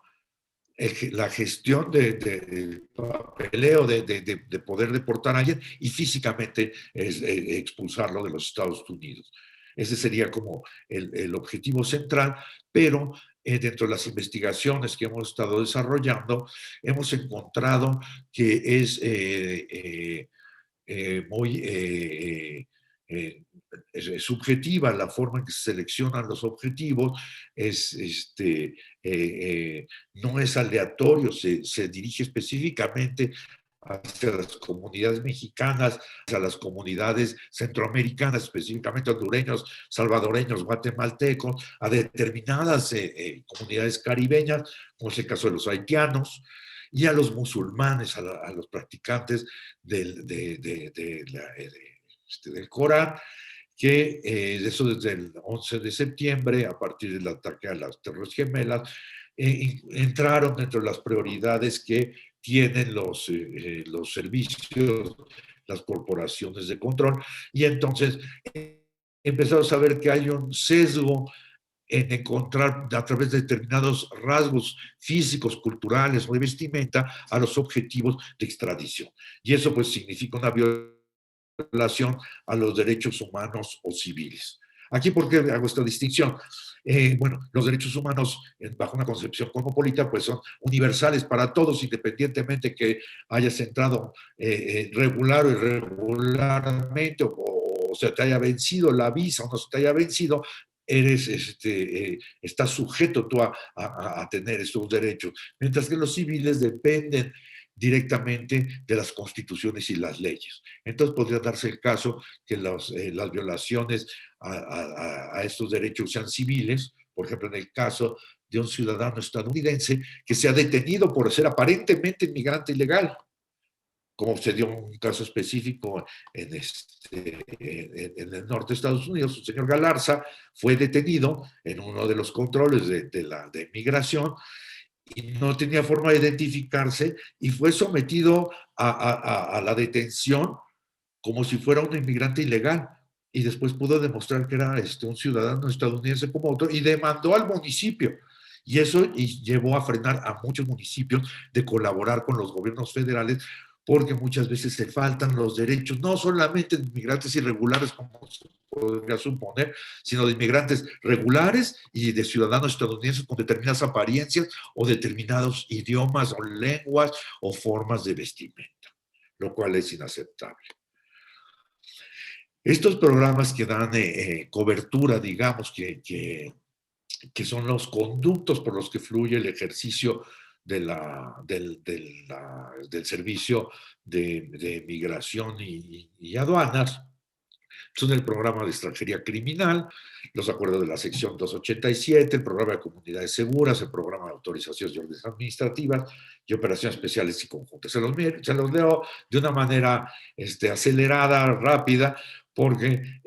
la gestión de papeleo, de poder deportar a alguien y físicamente expulsarlo de los Estados Unidos. Ese sería como el objetivo central, pero dentro de las investigaciones que hemos estado desarrollando, hemos encontrado que es muy subjetiva la forma en que se seleccionan los objetivos, no es aleatorio, se dirige específicamente hacia las comunidades mexicanas, hacia las comunidades centroamericanas, específicamente hondureños, salvadoreños, guatemaltecos, a determinadas comunidades caribeñas, como es el caso de los haitianos, y a los musulmanes, a los practicantes del Corán, que eso desde el 11 de septiembre, a partir del ataque a las Torres Gemelas, entraron dentro de las prioridades que tienen los servicios, las corporaciones de control, y entonces empezamos a ver que hay un sesgo en encontrar a través de determinados rasgos físicos, culturales o de vestimenta a los objetivos de extradición. Y eso pues significa una violación a los derechos humanos o civiles. Aquí, ¿por qué hago esta distinción? Bueno, los derechos humanos, bajo una concepción cosmopolita, pues son universales para todos, independientemente que hayas entrado regular o irregularmente, o se te haya vencido la visa o no se te haya vencido, estás sujeto tú a tener estos derechos, mientras que los civiles dependen directamente de las constituciones y las leyes. Entonces podría darse el caso que las violaciones a estos derechos sean civiles, por ejemplo, en el caso de un ciudadano estadounidense que se ha detenido por ser aparentemente inmigrante ilegal, como se dio un caso específico en el norte de Estados Unidos. Un señor Galarza fue detenido en uno de los controles de migración y no tenía forma de identificarse y fue sometido a la detención como si fuera un inmigrante ilegal. Y después pudo demostrar que era un ciudadano estadounidense como otro y demandó al municipio. Y eso llevó a frenar a muchos municipios de colaborar con los gobiernos federales, porque muchas veces se faltan los derechos, no solamente de inmigrantes irregulares, como se podría suponer, sino de inmigrantes regulares y de ciudadanos estadounidenses con determinadas apariencias o determinados idiomas o lenguas o formas de vestimenta, lo cual es inaceptable. Estos programas que dan cobertura, digamos, que son los conductos por los que fluye el ejercicio del servicio de migración y aduanas, son el programa de extranjería criminal, los acuerdos de la sección 287, el programa de comunidades seguras, el programa de autorizaciones y órdenes administrativas y operaciones especiales y conjuntas. Se los leo de una manera acelerada, rápida, porque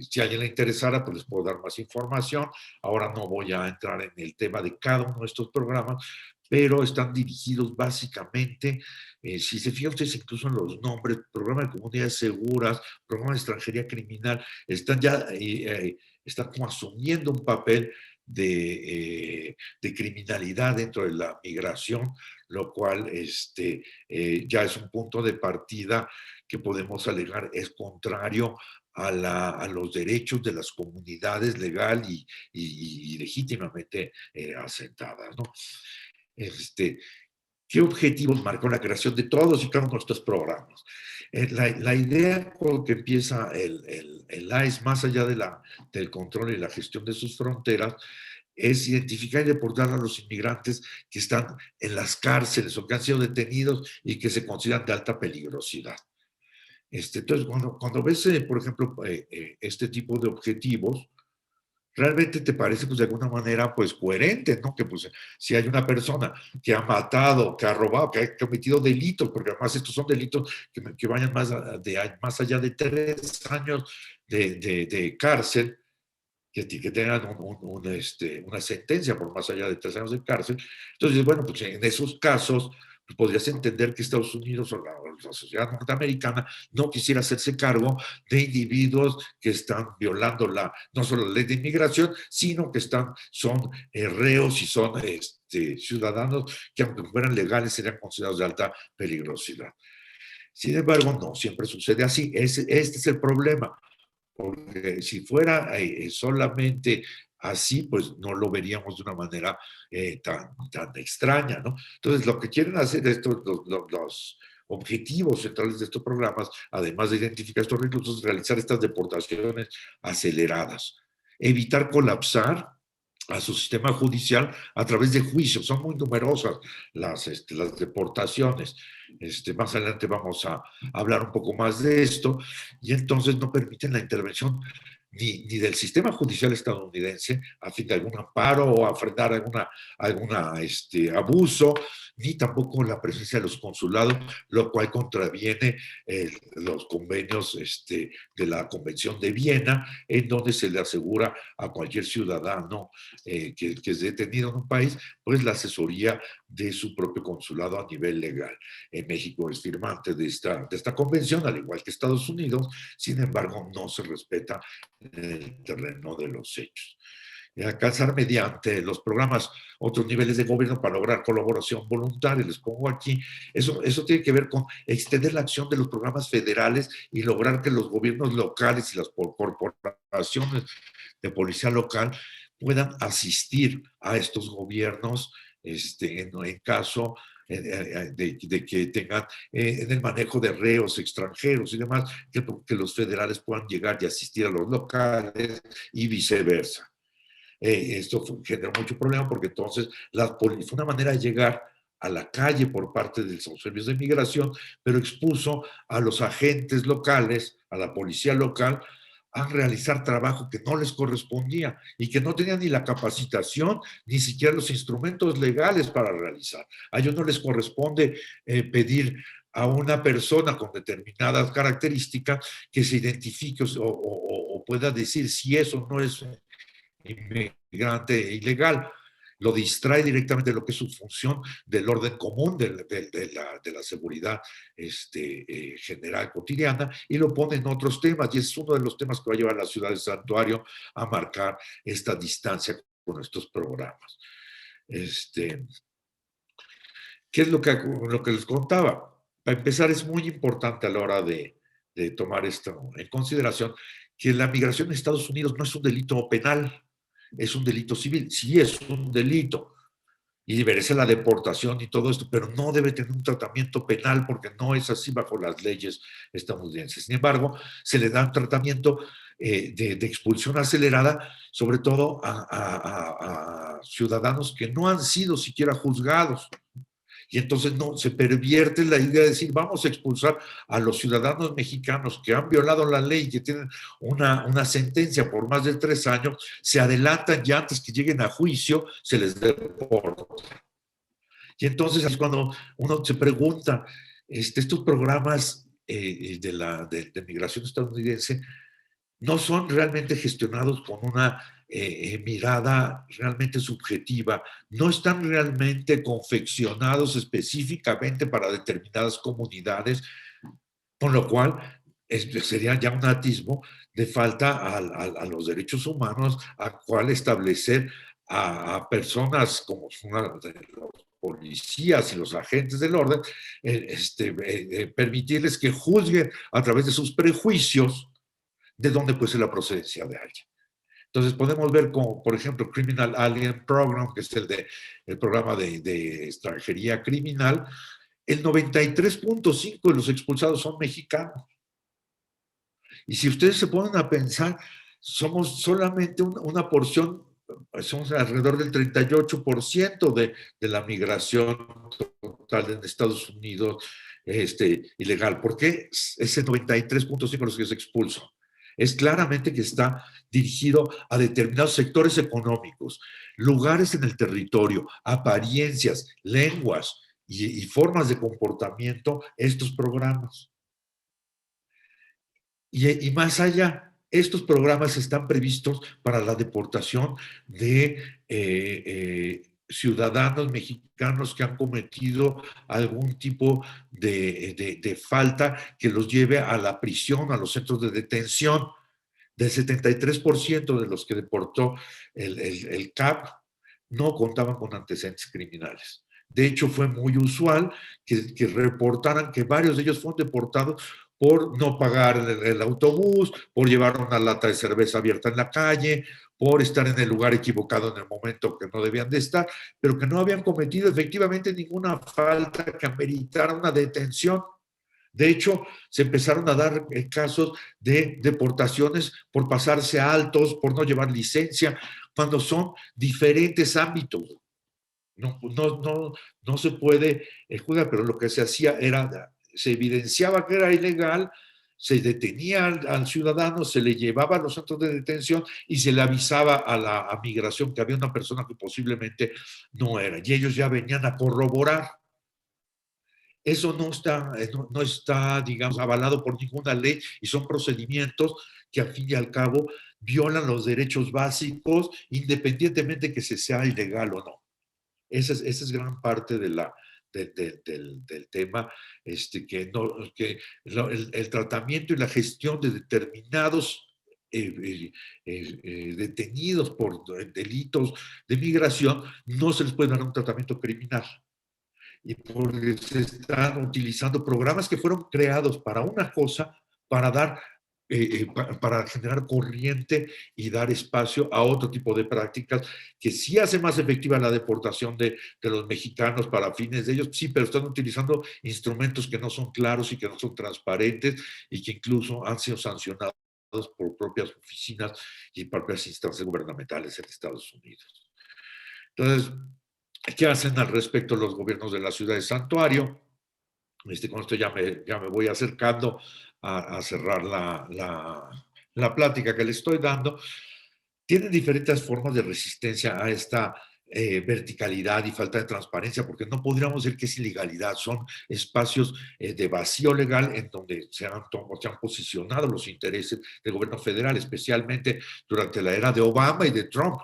si a alguien le interesara, pues les puedo dar más información. Ahora no voy a entrar en el tema de cada uno de estos programas, pero están dirigidos básicamente, si se fijan ustedes incluso en los nombres, programa de comunidades seguras, programa de extranjería criminal, están como asumiendo un papel de criminalidad dentro de la migración, lo cual ya es un punto de partida que podemos alegar es contrario a los derechos de las comunidades legal y legítimamente asentadas, ¿no? ¿Qué objetivos marcó la creación de todos y cada uno de estos programas? La idea con que empieza el ICE, más allá del control y la gestión de sus fronteras, es identificar y deportar a los inmigrantes que están en las cárceles o que han sido detenidos y que se consideran de alta peligrosidad. Entonces, cuando ves, por ejemplo, este tipo de objetivos, realmente te parece, pues, de alguna manera, pues, coherente, ¿no? Que, pues, si hay una persona que ha matado, que ha robado, que ha cometido delitos, porque además estos son delitos que vayan más allá de 3 años de cárcel, que tengan una sentencia por más allá de 3 años de cárcel. Entonces, bueno, pues en esos casos pues podrías entender que Estados Unidos o la sociedad norteamericana no quisiera hacerse cargo de individuos que están violando no solo la ley de inmigración, sino que son reos y son ciudadanos que aunque fueran legales serían considerados de alta peligrosidad. Sin embargo, no siempre sucede así. Este es el problema, porque si fuera solamente así, pues no lo veríamos de una manera tan extraña, ¿no? Entonces, lo que quieren hacer los objetivos centrales de estos programas, además de identificar estos reclusos, es realizar estas deportaciones aceleradas, evitar colapsar a su sistema judicial a través de juicios. Son muy numerosas las deportaciones. Más adelante vamos a hablar un poco más de esto, y entonces no permiten la intervención ni del sistema judicial estadounidense a fin de algún amparo o a frenar alguna abuso, ni tampoco la presencia de los consulados, lo cual contraviene los convenios de la Convención de Viena, en donde se le asegura a cualquier ciudadano que es detenido en un país, pues la asesoría de su propio consulado a nivel legal. México es firmante de esta convención, al igual que Estados Unidos. Sin embargo, no se respeta en el terreno de los hechos. Alcanzar mediante los programas otros niveles de gobierno para lograr colaboración voluntaria. Les pongo aquí, eso tiene que ver con extender la acción de los programas federales y lograr que los gobiernos locales y las corporaciones de policía local puedan asistir a estos gobiernos en caso de que tengan en el manejo de reos extranjeros y demás, que los federales puedan llegar y asistir a los locales y viceversa. Esto generó mucho problema porque entonces fue una manera de llegar a la calle por parte de los servicios de migración, pero expuso a los agentes locales, a la policía local, a realizar trabajo que no les correspondía y que no tenían ni la capacitación ni siquiera los instrumentos legales para realizar. A ellos no les corresponde pedir a una persona con determinadas características que se identifique o pueda decir si eso no es inmigrante ilegal. Lo distrae directamente de lo que es su función del orden común, de la seguridad general cotidiana, y lo pone en otros temas, y es uno de los temas que va a llevar a la ciudad de Santuario a marcar esta distancia con estos programas. ¿Qué es lo que les contaba? Para empezar, es muy importante a la hora de tomar esto en consideración que la migración en Estados Unidos no es un delito penal, es un delito civil. Sí es un delito y merece la deportación y todo esto, pero no debe tener un tratamiento penal porque no es así bajo las leyes estadounidenses. Sin embargo, se le da un tratamiento de expulsión acelerada, sobre todo a ciudadanos que no han sido siquiera juzgados. Y entonces no, se pervierte la idea de decir, vamos a expulsar a los ciudadanos mexicanos que han violado la ley y que tienen una sentencia por más de 3 años, se adelantan ya antes que lleguen a juicio, se les deporta. Y entonces es cuando uno se pregunta, estos programas de migración estadounidense no son realmente gestionados con una mirada realmente subjetiva, no están realmente confeccionados específicamente para determinadas comunidades, con lo cual sería ya un atisbo de falta a los derechos humanos, a cual establecer a personas como los policías y los agentes del orden, permitirles que juzguen a través de sus prejuicios de dónde puede ser la procedencia de alguien. Entonces podemos ver como, por ejemplo, Criminal Alien Program, que es el programa de extranjería criminal, el 93.5% de los expulsados son mexicanos. Y si ustedes se ponen a pensar, somos solamente una porción, somos alrededor del 38% de la migración total en Estados Unidos ilegal. ¿Por qué ese 93.5% los que se expulsan? Es claramente que está dirigido a determinados sectores económicos, lugares en el territorio, apariencias, lenguas y formas de comportamiento, estos programas. Y más allá, estos programas están previstos para la deportación de ciudadanos mexicanos que han cometido algún tipo de falta que los lleve a la prisión, a los centros de detención. Del 73% de los que deportó el CAP no contaban con antecedentes criminales. De hecho, fue muy usual que reportaran que varios de ellos fueron deportados por no pagar el autobús, por llevar una lata de cerveza abierta en la calle, por estar en el lugar equivocado en el momento que no debían de estar, pero que no habían cometido efectivamente ninguna falta que ameritara una detención. De hecho, se empezaron a dar casos de deportaciones por pasarse a altos, por no llevar licencia, cuando son diferentes ámbitos. No se puede juzgar, pero lo que se hacía era, se evidenciaba que era ilegal, se detenía al ciudadano, se le llevaba a los centros de detención y se le avisaba a la migración que había una persona que posiblemente no era. Y ellos ya venían a corroborar. Eso no está, digamos, avalado por ninguna ley y son procedimientos que al fin y al cabo violan los derechos básicos independientemente que se sea ilegal o no. Esa es gran parte del tema, el tratamiento y la gestión de determinados detenidos por delitos de migración no se les puede dar un tratamiento criminal. Y porque se están utilizando programas que fueron creados para una cosa, para dar, para generar corriente y dar espacio a otro tipo de prácticas que sí hace más efectiva la deportación de los mexicanos para fines de ellos, sí, pero están utilizando instrumentos que no son claros y que no son transparentes y que incluso han sido sancionados por propias oficinas y propias instancias gubernamentales en Estados Unidos. Entonces, ¿qué hacen al respecto los gobiernos de la ciudad de Santuario? Con esto ya me voy acercando a cerrar la plática que le estoy dando. Tienen diferentes formas de resistencia a esta verticalidad y falta de transparencia, porque no podríamos decir que es ilegalidad, son espacios de vacío legal en donde se han posicionado los intereses del gobierno federal, especialmente durante la era de Obama y de Trump.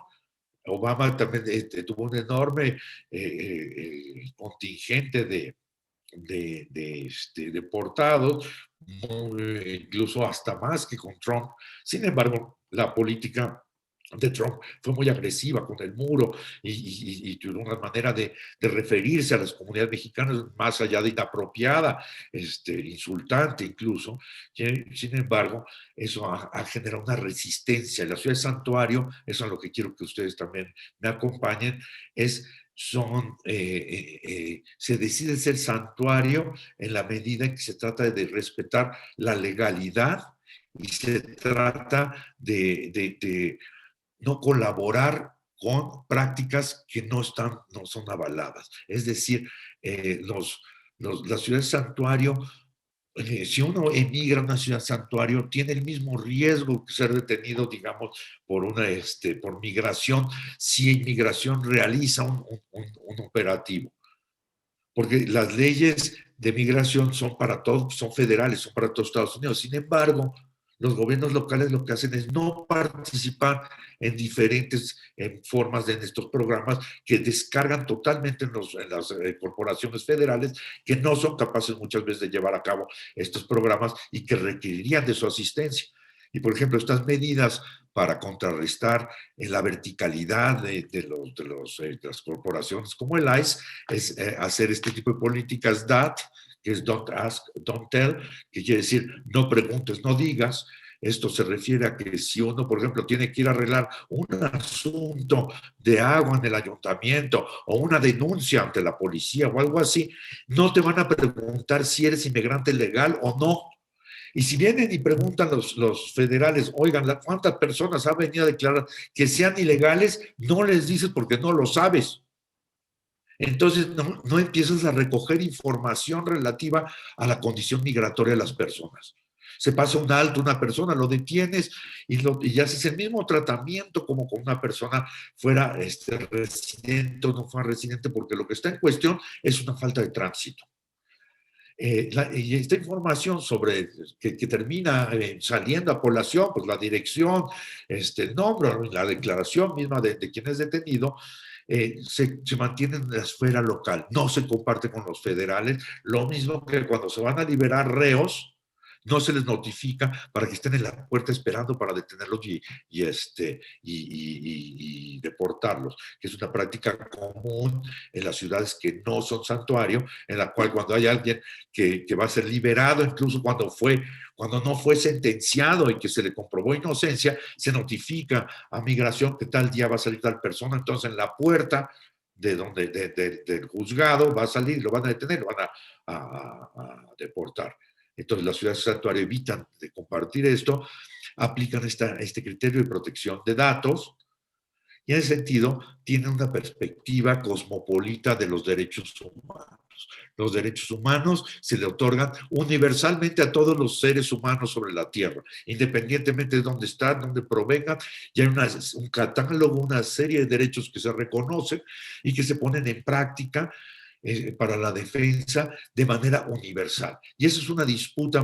Obama también tuvo un enorme contingente de deportados, incluso hasta más que con Trump. Sin embargo, la política de Trump fue muy agresiva con el muro y tuvo una manera de referirse a las comunidades mexicanas más allá de inapropiada, insultante incluso. Sin embargo, eso ha generado una resistencia. La ciudad de Santuario, eso es lo que quiero que ustedes también me acompañen, se decide ser santuario en la medida en que se trata de respetar la legalidad y se trata de no colaborar con prácticas que no son avaladas. Es decir, las ciudades santuario, si uno emigra a una ciudad santuario, tiene el mismo riesgo que ser detenido, digamos, por migración, si inmigración realiza un operativo. Porque las leyes de migración son para todos, son federales, son para todos Estados Unidos. Sin embargo, los gobiernos locales lo que hacen es no participar en diferentes formas de estos programas que descargan totalmente en las corporaciones federales que no son capaces muchas veces de llevar a cabo estos programas y que requerirían de su asistencia. Y, por ejemplo, estas medidas para contrarrestar la verticalidad de las corporaciones como el ICE es hacer este tipo de políticas DAT, que es Don't Ask, Don't Tell, que quiere decir no preguntes, no digas. Esto se refiere a que si uno, por ejemplo, tiene que ir a arreglar un asunto de agua en el ayuntamiento o una denuncia ante la policía o algo así, no te van a preguntar si eres inmigrante legal o no. Y si vienen y preguntan los federales, oigan, ¿cuántas personas han venido a declarar que sean ilegales? No les dices porque no lo sabes. Entonces no empiezas a recoger información relativa a la condición migratoria de las personas. Se pasa un alto una persona, lo detienes y haces el mismo tratamiento como con una persona fuera residente o no fuera residente, porque lo que está en cuestión es una falta de tránsito. Y esta información sobre que termina saliendo a población, pues la dirección, el nombre, la declaración misma de quien es detenido, se mantiene en la esfera local, no se comparte con los federales, lo mismo que cuando se van a liberar reos, no se les notifica para que estén en la puerta esperando para detenerlos y deportarlos, que es una práctica común en las ciudades que no son santuario, en la cual cuando hay alguien que va a ser liberado, incluso cuando no fue sentenciado y que se le comprobó inocencia, se notifica a migración que tal día va a salir tal persona, entonces en la puerta del juzgado va a salir, lo van a detener, lo van a deportar. Entonces las ciudades de santuario evitan de compartir esto, aplican este criterio de protección de datos, y en ese sentido tienen una perspectiva cosmopolita de los derechos humanos. Los derechos humanos se le otorgan universalmente a todos los seres humanos sobre la Tierra, independientemente de dónde están, dónde provengan, y hay un catálogo, una serie de derechos que se reconocen y que se ponen en práctica para la defensa de manera universal. Y eso es una disputa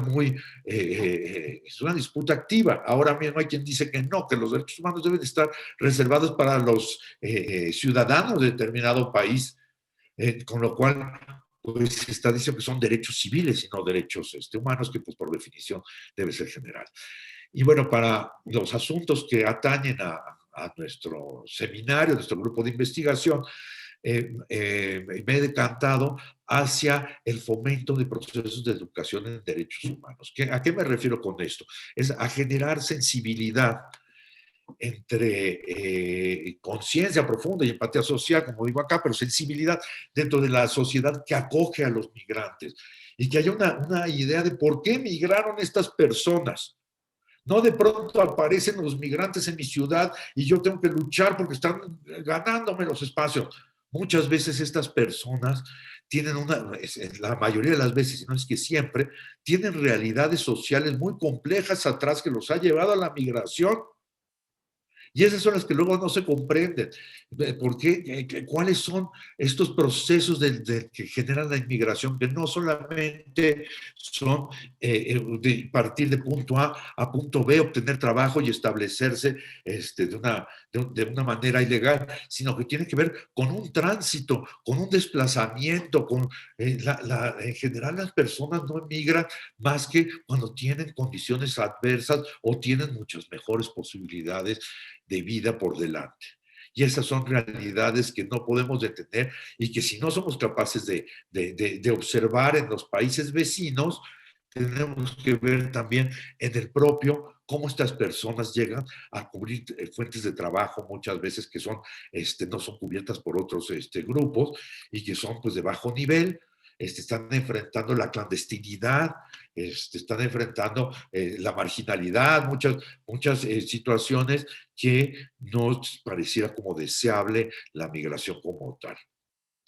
es una disputa activa. Ahora mismo hay quien dice que no, que los derechos humanos deben estar reservados para los ciudadanos de determinado país, con lo cual pues se está diciendo que son derechos civiles y no derechos humanos, que pues por definición debe ser general. Y bueno, para los asuntos que atañen a nuestro seminario, a nuestro grupo de investigación, me he decantado hacia el fomento de procesos de educación en derechos humanos. ¿A qué me refiero con esto? Es a generar sensibilidad entre conciencia profunda y empatía social, como digo acá, pero sensibilidad dentro de la sociedad que acoge a los migrantes y que haya una idea de por qué migraron estas personas. No de pronto aparecen los migrantes en mi ciudad y yo tengo que luchar porque están ganándome los espacios. Muchas veces estas personas tienen la mayoría de las veces, y no es que siempre, tienen realidades sociales muy complejas atrás que los ha llevado a la migración. Y esas son las que luego no se comprenden. ¿Por qué? ¿Cuáles son estos procesos que generan la inmigración? Que no solamente son de partir de punto A punto B, obtener trabajo y establecerse de una manera ilegal, sino que tiene que ver con un tránsito, con un desplazamiento, en general las personas no emigran más que cuando tienen condiciones adversas o tienen muchas mejores posibilidades de vida por delante. Y esas son realidades que no podemos detener y que si no somos capaces de observar en los países vecinos, tenemos que ver también en el propio cómo estas personas llegan a cubrir fuentes de trabajo muchas veces que son, no son cubiertas por otros grupos y que son pues de bajo nivel. Están enfrentando la clandestinidad, están enfrentando la marginalidad, muchas situaciones que no pareciera como deseable la migración como tal.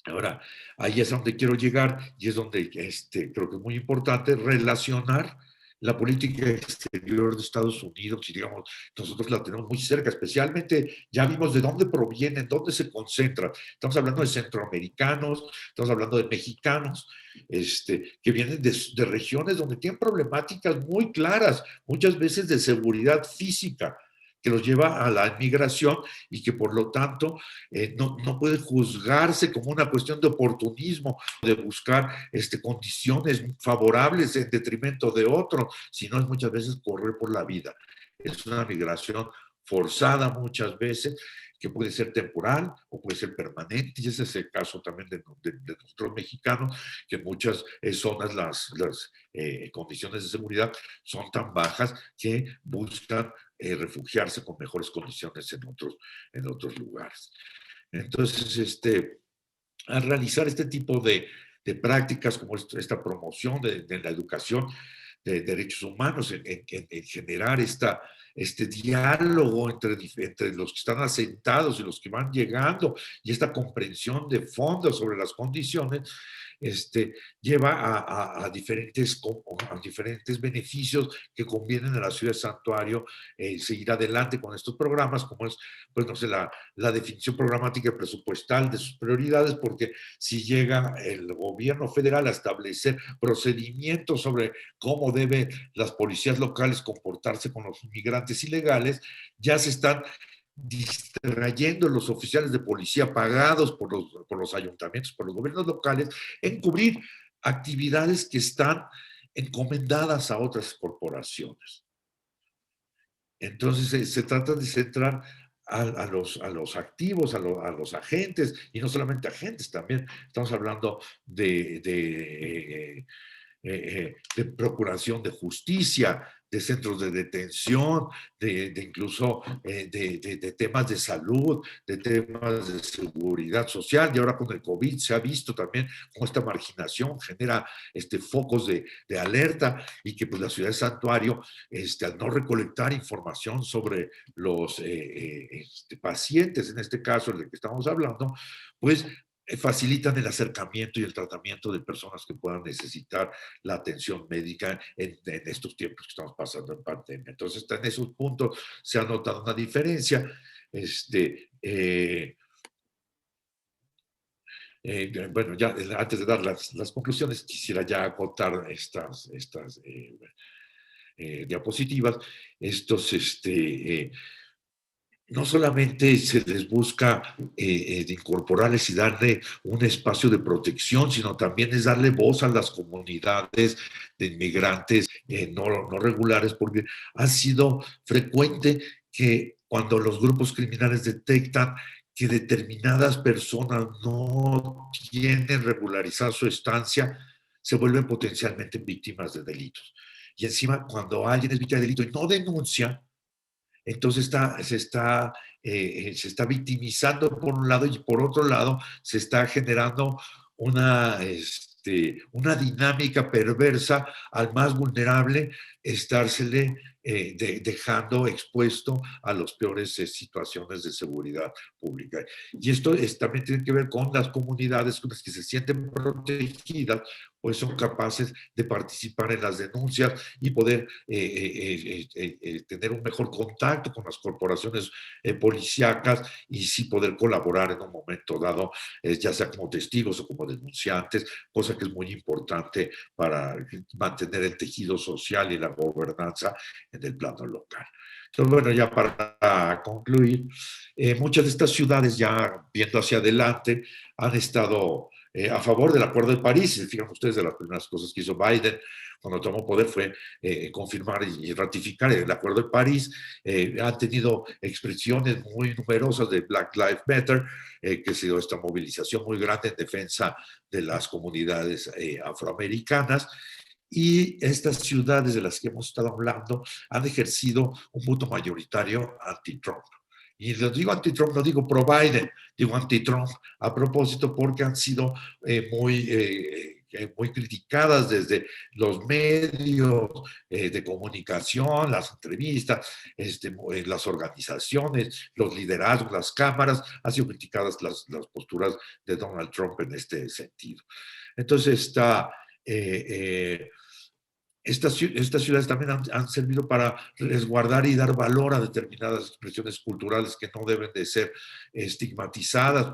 Ahora, ahí es a donde quiero llegar y es donde creo que es muy importante relacionar la política exterior de Estados Unidos y digamos, nosotros la tenemos muy cerca, especialmente ya vimos de dónde provienen, dónde se concentran. Estamos hablando de centroamericanos, estamos hablando de mexicanos, que vienen de regiones donde tienen problemáticas muy claras, muchas veces de seguridad física, que los lleva a la inmigración y que por lo tanto no puede juzgarse como una cuestión de oportunismo, de buscar condiciones favorables en detrimento de otros, sino es muchas veces correr por la vida. Es una migración forzada muchas veces, que puede ser temporal o puede ser permanente, y ese es el caso también de nosotros mexicanos, que en muchas zonas las condiciones de seguridad son tan bajas que buscan refugiarse con mejores condiciones en otros lugares. Entonces, al realizar este tipo de prácticas como esta promoción de la educación de derechos humanos, en generar este diálogo entre los que están asentados y los que van llegando, y esta comprensión de fondo sobre las condiciones, lleva a diferentes beneficios que convienen a la ciudad de Santuario seguir adelante con estos programas, como es, pues no sé, la definición programática y presupuestal de sus prioridades, porque si llega el gobierno federal a establecer procedimientos sobre cómo deben las policías locales comportarse con los inmigrantes ilegales, ya se están distrayendo los oficiales de policía pagados por los ayuntamientos, por los gobiernos locales, en cubrir actividades que están encomendadas a otras corporaciones. Entonces se trata de centrar a los activos, a los agentes, y no solamente agentes, también estamos hablando de procuración de justicia, de centros de detención, incluso de temas de salud, de temas de seguridad social. Y ahora con el COVID se ha visto también cómo esta marginación genera focos de alerta, y que pues la ciudad de Santuario, al no recolectar información sobre los pacientes, en este caso el de que estamos hablando, pues facilitan el acercamiento y el tratamiento de personas que puedan necesitar la atención médica en estos tiempos que estamos pasando en pandemia. Entonces, en esos puntos se ha notado una diferencia. Bueno, ya antes de dar las conclusiones, quisiera ya acotar estas diapositivas. No solamente se les busca de incorporarles y darle un espacio de protección, sino también es darle voz a las comunidades de inmigrantes no regulares, porque ha sido frecuente que cuando los grupos criminales detectan que determinadas personas no tienen regularizada su estancia, se vuelven potencialmente víctimas de delitos. Y encima, cuando alguien es víctima de delito y no denuncia, entonces se está victimizando por un lado, y por otro lado se está generando una dinámica perversa al más vulnerable, estársele dejando expuesto a las peores situaciones de seguridad pública. Y esto también tiene que ver con las comunidades con las que se sienten protegidas, pues son capaces de participar en las denuncias y poder tener un mejor contacto con las corporaciones policíacas, y sí poder colaborar en un momento dado, ya sea como testigos o como denunciantes, cosa que es muy importante para mantener el tejido social y la gobernanza en el plano local. Entonces, bueno, ya para concluir, muchas de estas ciudades, ya viendo hacia adelante, han estado a favor del Acuerdo de París. Y fíjense ustedes, de las primeras cosas que hizo Biden cuando tomó poder fue confirmar y ratificar el Acuerdo de París. Han tenido expresiones muy numerosas de Black Lives Matter, que ha sido esta movilización muy grande en defensa de las comunidades afroamericanas. Y estas ciudades de las que hemos estado hablando han ejercido un voto mayoritario anti-Trump. Y lo digo anti-Trump, no digo pro-Biden, digo anti-Trump a propósito, porque han sido muy criticadas desde los medios de comunicación, las entrevistas, las organizaciones, los liderazgos, las cámaras. Han sido criticadas las posturas de Donald Trump en este sentido. Entonces estas ciudades también han servido para resguardar y dar valor a determinadas expresiones culturales que no deben de ser estigmatizadas,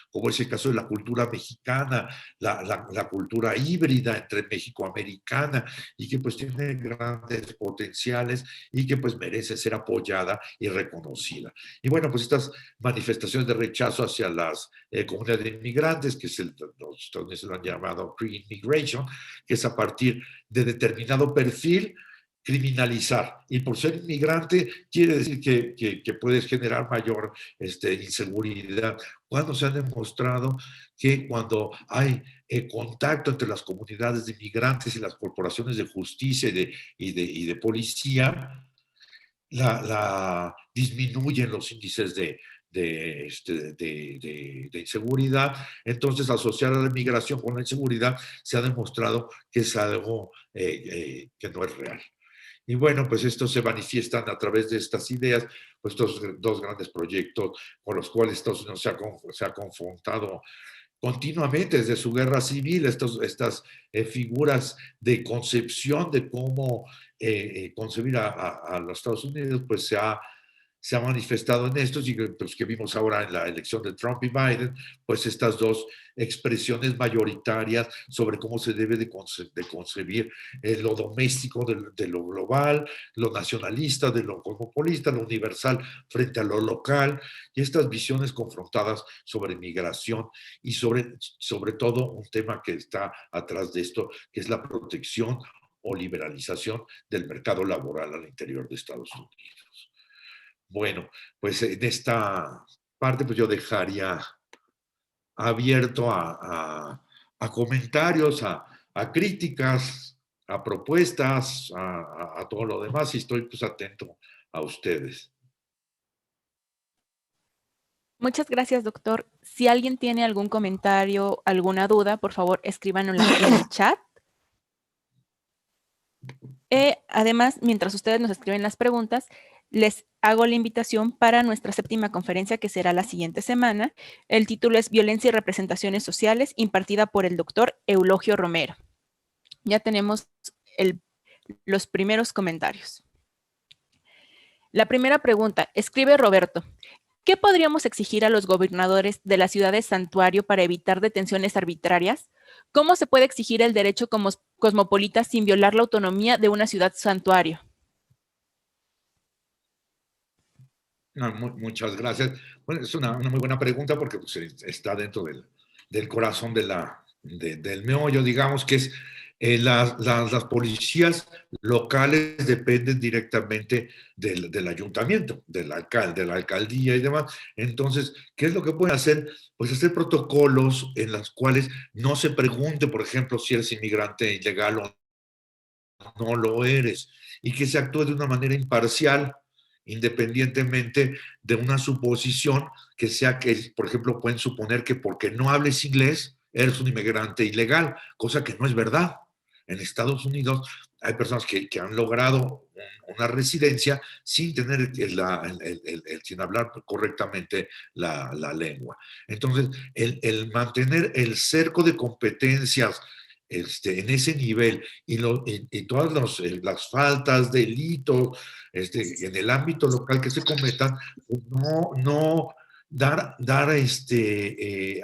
como es el caso de la cultura mexicana, la cultura híbrida entre mexicoamericana, y que pues tiene grandes potenciales y que pues merece ser apoyada y reconocida. Y bueno, pues estas manifestaciones de rechazo hacia las comunidades de inmigrantes, que los estadounidenses lo han llamado pre-immigration, que es a partir de determinado perfil, criminalizar. Y por ser inmigrante quiere decir que puedes generar mayor inseguridad, cuando se ha demostrado que cuando hay contacto entre las comunidades de inmigrantes y las corporaciones de justicia y de policía, disminuyen los índices de inseguridad. Entonces, asociar a la migración con la inseguridad se ha demostrado que es algo que no es real. Y bueno, pues estos se manifiestan a través de estas ideas, pues estos dos grandes proyectos con los cuales Estados Unidos se ha confrontado continuamente desde su guerra civil, estas figuras de concepción de cómo concebir a los Estados Unidos, pues se ha manifestado en estos y pues, que vimos ahora en la elección de Trump y Biden, pues estas dos expresiones mayoritarias sobre cómo se debe de concebir lo doméstico de lo global, lo nacionalista de lo cosmopolita, lo universal frente a lo local, y estas visiones confrontadas sobre migración y sobre todo un tema que está atrás de esto, que es la protección o liberalización del mercado laboral al interior de Estados Unidos. Bueno, pues en esta parte pues yo dejaría abierto a comentarios, a críticas, a propuestas, a todo lo demás, y estoy pues atento a ustedes. Muchas gracias, doctor. Si alguien tiene algún comentario, alguna duda, por favor, escríbanlo en el chat. Además, mientras ustedes nos escriben las preguntas, les hago la invitación para nuestra 7ª conferencia, que será la siguiente semana. El título es Violencia y Representaciones Sociales, impartida por el doctor Eulogio Romero. Ya tenemos los primeros comentarios. La primera pregunta, escribe Roberto. ¿Qué podríamos exigir a los gobernadores de las ciudades santuario para evitar detenciones arbitrarias? ¿Cómo se puede exigir el derecho cosmopolita sin violar la autonomía de una ciudad santuario? No, muchas gracias. Bueno, es una muy buena pregunta porque pues, está dentro del corazón del meollo, digamos, que es las policías locales dependen directamente del ayuntamiento, del alcalde, de la alcaldía y demás. Entonces, ¿qué es lo que pueden hacer? Pues hacer protocolos en los cuales no se pregunte, por ejemplo, si eres inmigrante ilegal o no lo eres, y que se actúe de una manera imparcial, independientemente de una suposición que sea que, por ejemplo, pueden suponer que porque no hables inglés eres un inmigrante ilegal, cosa que no es verdad. En Estados Unidos hay personas que han logrado una residencia sin tener sin hablar correctamente la lengua. Entonces, el mantener el cerco de competencias en ese nivel y todas las faltas, delitos en el ámbito local que se cometan, pues no dar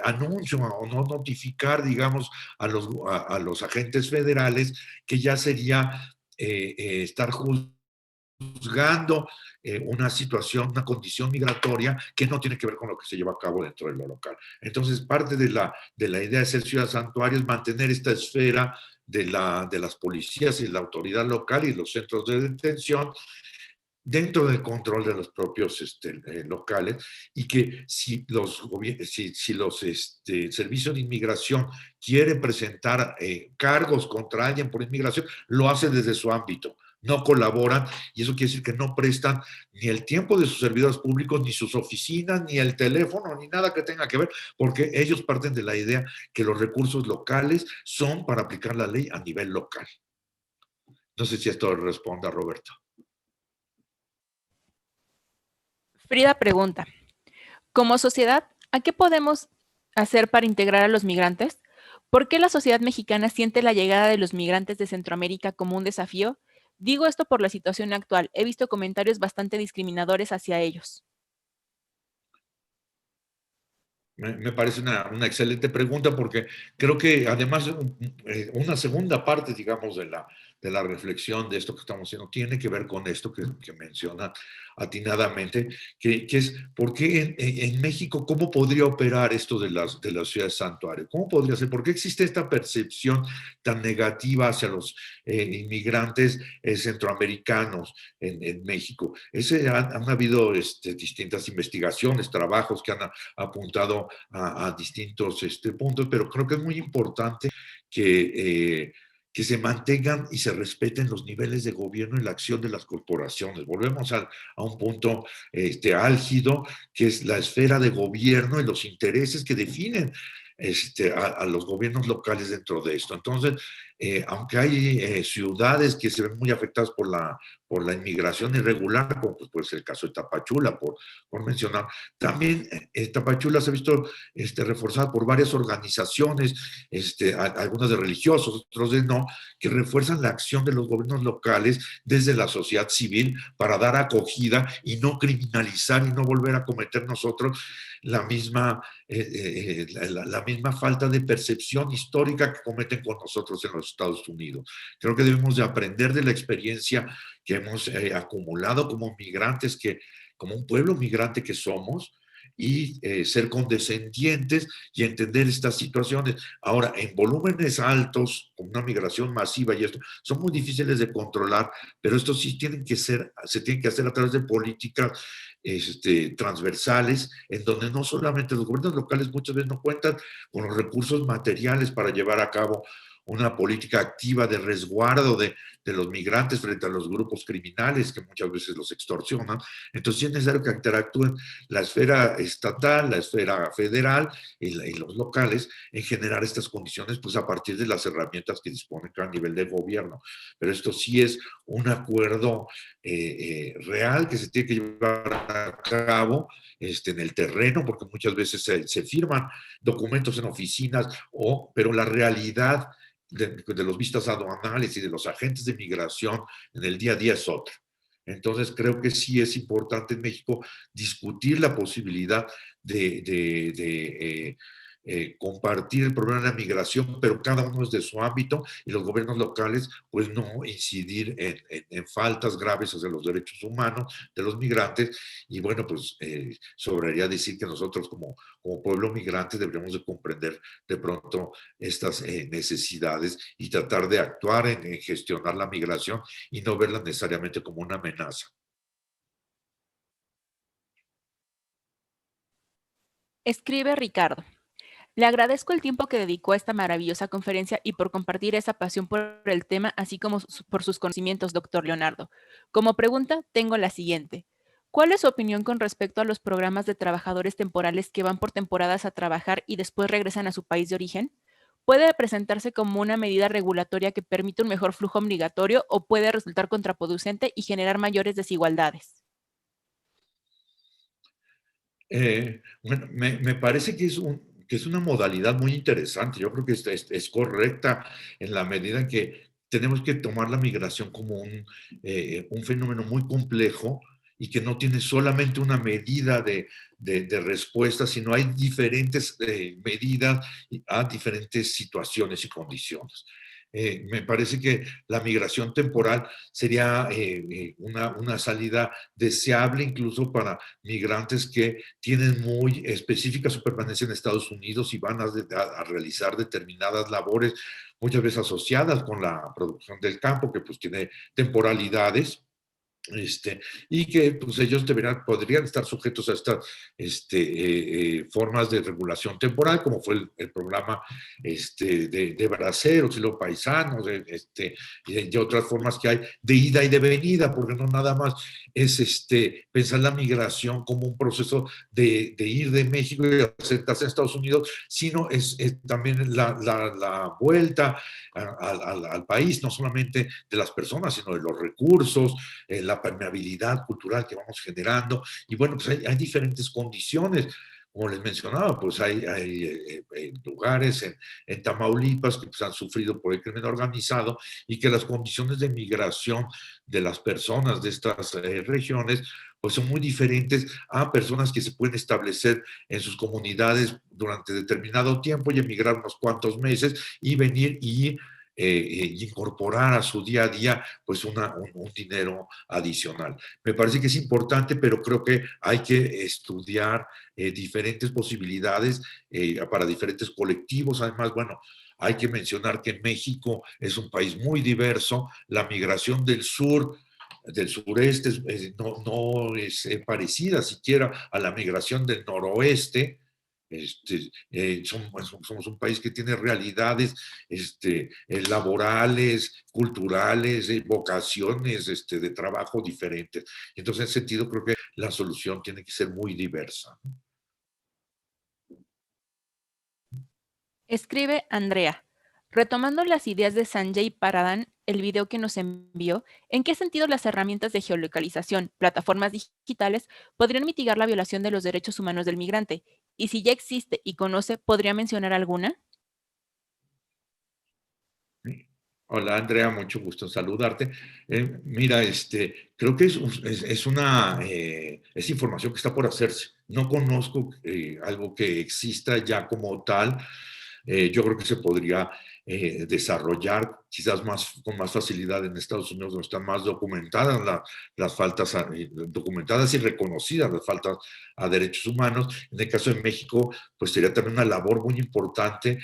anuncio o no notificar, digamos, a los agentes federales, que ya sería estar juzgando una situación, una condición migratoria que no tiene que ver con lo que se lleva a cabo dentro de lo local. Entonces, parte de la idea de ser ciudad santuario es mantener esta esfera de las policías y la autoridad local y los centros de detención dentro del control de los propios locales, y que si los servicios de inmigración quieren presentar cargos contra alguien por inmigración, lo hacen desde su ámbito, no colaboran, y eso quiere decir que no prestan ni el tiempo de sus servidores públicos, ni sus oficinas, ni el teléfono, ni nada que tenga que ver, porque ellos parten de la idea que los recursos locales son para aplicar la ley a nivel local. No sé si esto responde a Roberto. Frida pregunta, como sociedad, ¿a qué podemos hacer para integrar a los migrantes? ¿Por qué la sociedad mexicana siente la llegada de los migrantes de Centroamérica como un desafío? Digo esto por la situación actual. He visto comentarios bastante discriminadores hacia ellos. Me parece una excelente pregunta, porque creo que además una segunda parte, digamos, de la reflexión de esto que estamos haciendo tiene que ver con esto que menciona atinadamente, que es por qué en México, cómo podría operar esto de las ciudades santuario, cómo podría ser, por qué existe esta percepción tan negativa hacia los inmigrantes centroamericanos en México. Han habido distintas investigaciones, trabajos que han apuntado a distintos puntos, pero creo que es muy importante que se mantengan y se respeten los niveles de gobierno y la acción de las corporaciones. Volvemos a un punto álgido, que es la esfera de gobierno y los intereses que definen a los gobiernos locales dentro de esto. Entonces, aunque hay ciudades que se ven muy afectadas por la inmigración irregular, como pues, puede ser el caso de Tapachula, por mencionar, también Tapachula se ha visto reforzada por varias organizaciones, algunas de religiosos, otros de no, que refuerzan la acción de los gobiernos locales desde la sociedad civil para dar acogida y no criminalizar y no volver a cometer nosotros la misma, la misma falta de percepción histórica que cometen con nosotros en los Estados Unidos. Creo que debemos de aprender de la experiencia que hemos acumulado como migrantes, como un pueblo migrante que somos, y ser condescendientes y entender estas situaciones. Ahora, en volúmenes altos, con una migración masiva y esto, son muy difíciles de controlar, pero esto sí se tiene que hacer a través de políticas transversales, en donde no solamente los gobiernos locales muchas veces no cuentan con los recursos materiales para llevar a cabo una política activa de resguardo de los migrantes frente a los grupos criminales que muchas veces los extorsionan. Entonces sí es necesario que interactúen la esfera estatal, la esfera federal y los locales en generar estas condiciones pues a partir de las herramientas que disponen a nivel de gobierno. Pero esto sí es un acuerdo real que se tiene que llevar a cabo en el terreno, porque muchas veces se firman documentos en oficinas, pero la realidad de los vistas aduanales y de los agentes de migración en el día a día es otra. Entonces creo que sí es importante en México discutir la posibilidad de compartir el problema de la migración, pero cada uno es de su ámbito y los gobiernos locales pues no incidir en faltas graves hacia los derechos humanos de los migrantes. Y bueno, pues sobraría decir que nosotros como pueblo migrante deberíamos de comprender de pronto estas necesidades y tratar de actuar en gestionar la migración y no verla necesariamente como una amenaza. Escribe Ricardo. Le agradezco el tiempo que dedicó a esta maravillosa conferencia y por compartir esa pasión por el tema, así como por sus conocimientos, doctor Leonardo. Como pregunta, tengo la siguiente. ¿Cuál es su opinión con respecto a los programas de trabajadores temporales que van por temporadas a trabajar y después regresan a su país de origen? ¿Puede presentarse como una medida regulatoria que permite un mejor flujo migratorio o puede resultar contraproducente y generar mayores desigualdades? Bueno, me parece que es una modalidad muy interesante. Yo creo que es correcta en la medida en que tenemos que tomar la migración como un fenómeno muy complejo y que no tiene solamente una medida de respuesta, sino hay diferentes medidas a diferentes situaciones y condiciones. Me parece que la migración temporal sería una salida deseable incluso para migrantes que tienen muy específica su permanencia en Estados Unidos y van a realizar determinadas labores, muchas veces asociadas con la producción del campo, que pues tiene temporalidades, y que pues ellos podrían estar sujetos a estas formas de regulación temporal, como fue el programa de braceros y los paisanos, y otras formas que hay de ida y de venida, porque no nada más es pensar la migración como un proceso de ir de México y asentarse en Estados Unidos, sino es también la vuelta al país, no solamente de las personas, sino de los recursos, la permeabilidad cultural que vamos generando. Y bueno, pues hay diferentes condiciones. Como les mencionaba, pues hay lugares en Tamaulipas que pues, han sufrido por el crimen organizado y que las condiciones de migración de las personas de estas regiones pues son muy diferentes a personas que se pueden establecer en sus comunidades durante determinado tiempo y emigrar unos cuantos meses y venir y incorporar a su día a día pues un dinero adicional. Me parece que es importante, pero creo que hay que estudiar diferentes posibilidades para diferentes colectivos. Además, bueno, hay que mencionar que México es un país muy diverso. La migración del sureste no es parecida siquiera a la migración del noroeste. Somos un país que tiene realidades laborales, culturales, vocaciones de trabajo diferentes. Entonces, en ese sentido, creo que la solución tiene que ser muy diversa. Escribe Andrea. Retomando las ideas de Sanjay Paradhan, el video que nos envió, ¿en qué sentido las herramientas de geolocalización, plataformas digitales, podrían mitigar la violación de los derechos humanos del migrante? Y si ya existe y conoce, ¿podría mencionar alguna? Sí. Hola Andrea, mucho gusto en saludarte. Mira, creo que es información que está por hacerse. No conozco algo que exista ya como tal. Yo creo que se podría desarrollar quizás con más facilidad en Estados Unidos, donde están más documentadas las faltas, documentadas y reconocidas las faltas a derechos humanos. En el caso de México, pues sería también una labor muy importante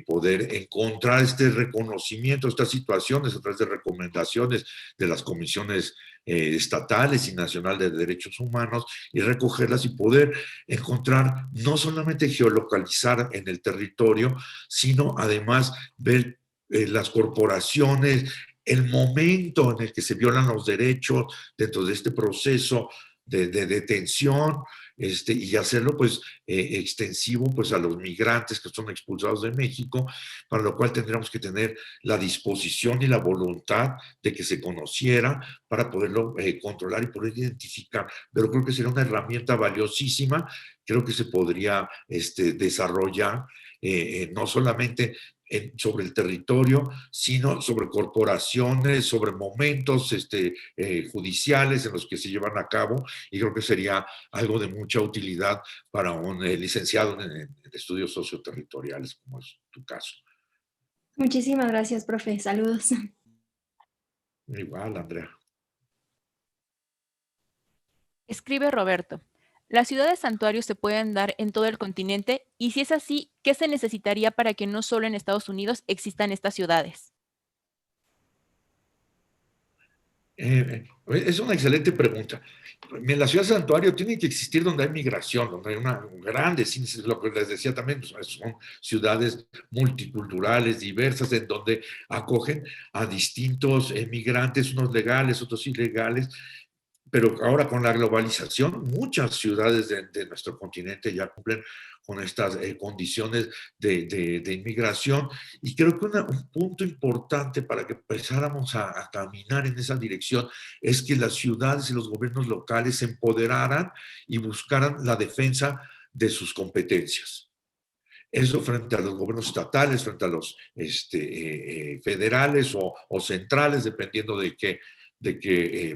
poder encontrar este reconocimiento, estas situaciones a través de recomendaciones de las comisiones estatales y nacional de derechos humanos y recogerlas y poder encontrar, no solamente geolocalizar en el territorio, sino además ver las corporaciones, el momento en el que se violan los derechos dentro de este proceso de detención, y hacerlo pues extensivo pues a los migrantes que son expulsados de México, para lo cual tendríamos que tener la disposición y la voluntad de que se conociera para poderlo controlar y poder identificar. Pero creo que sería una herramienta valiosísima, creo que se podría desarrollar no solamente sobre el territorio, sino sobre corporaciones, sobre momentos judiciales en los que se llevan a cabo, y creo que sería algo de mucha utilidad para un licenciado en estudios socioterritoriales, como es tu caso. Muchísimas gracias, profe. Saludos. Igual, Andrea. Escribe Roberto. ¿Las ciudades santuarios se pueden dar en todo el continente? Y si es así, ¿qué se necesitaría para que no solo en Estados Unidos existan estas ciudades? Es una excelente pregunta. En la ciudad santuario tiene que existir donde hay migración, donde hay una grandes índices, lo que les decía también, pues, son ciudades multiculturales, diversas, en donde acogen a distintos migrantes, unos legales, otros ilegales, pero ahora con la globalización, muchas ciudades de nuestro continente ya cumplen con estas condiciones de inmigración, y creo que un punto importante para que empezáramos a caminar en esa dirección es que las ciudades y los gobiernos locales se empoderaran y buscaran la defensa de sus competencias. Eso frente a los gobiernos estatales, frente a los federales o centrales, dependiendo de qué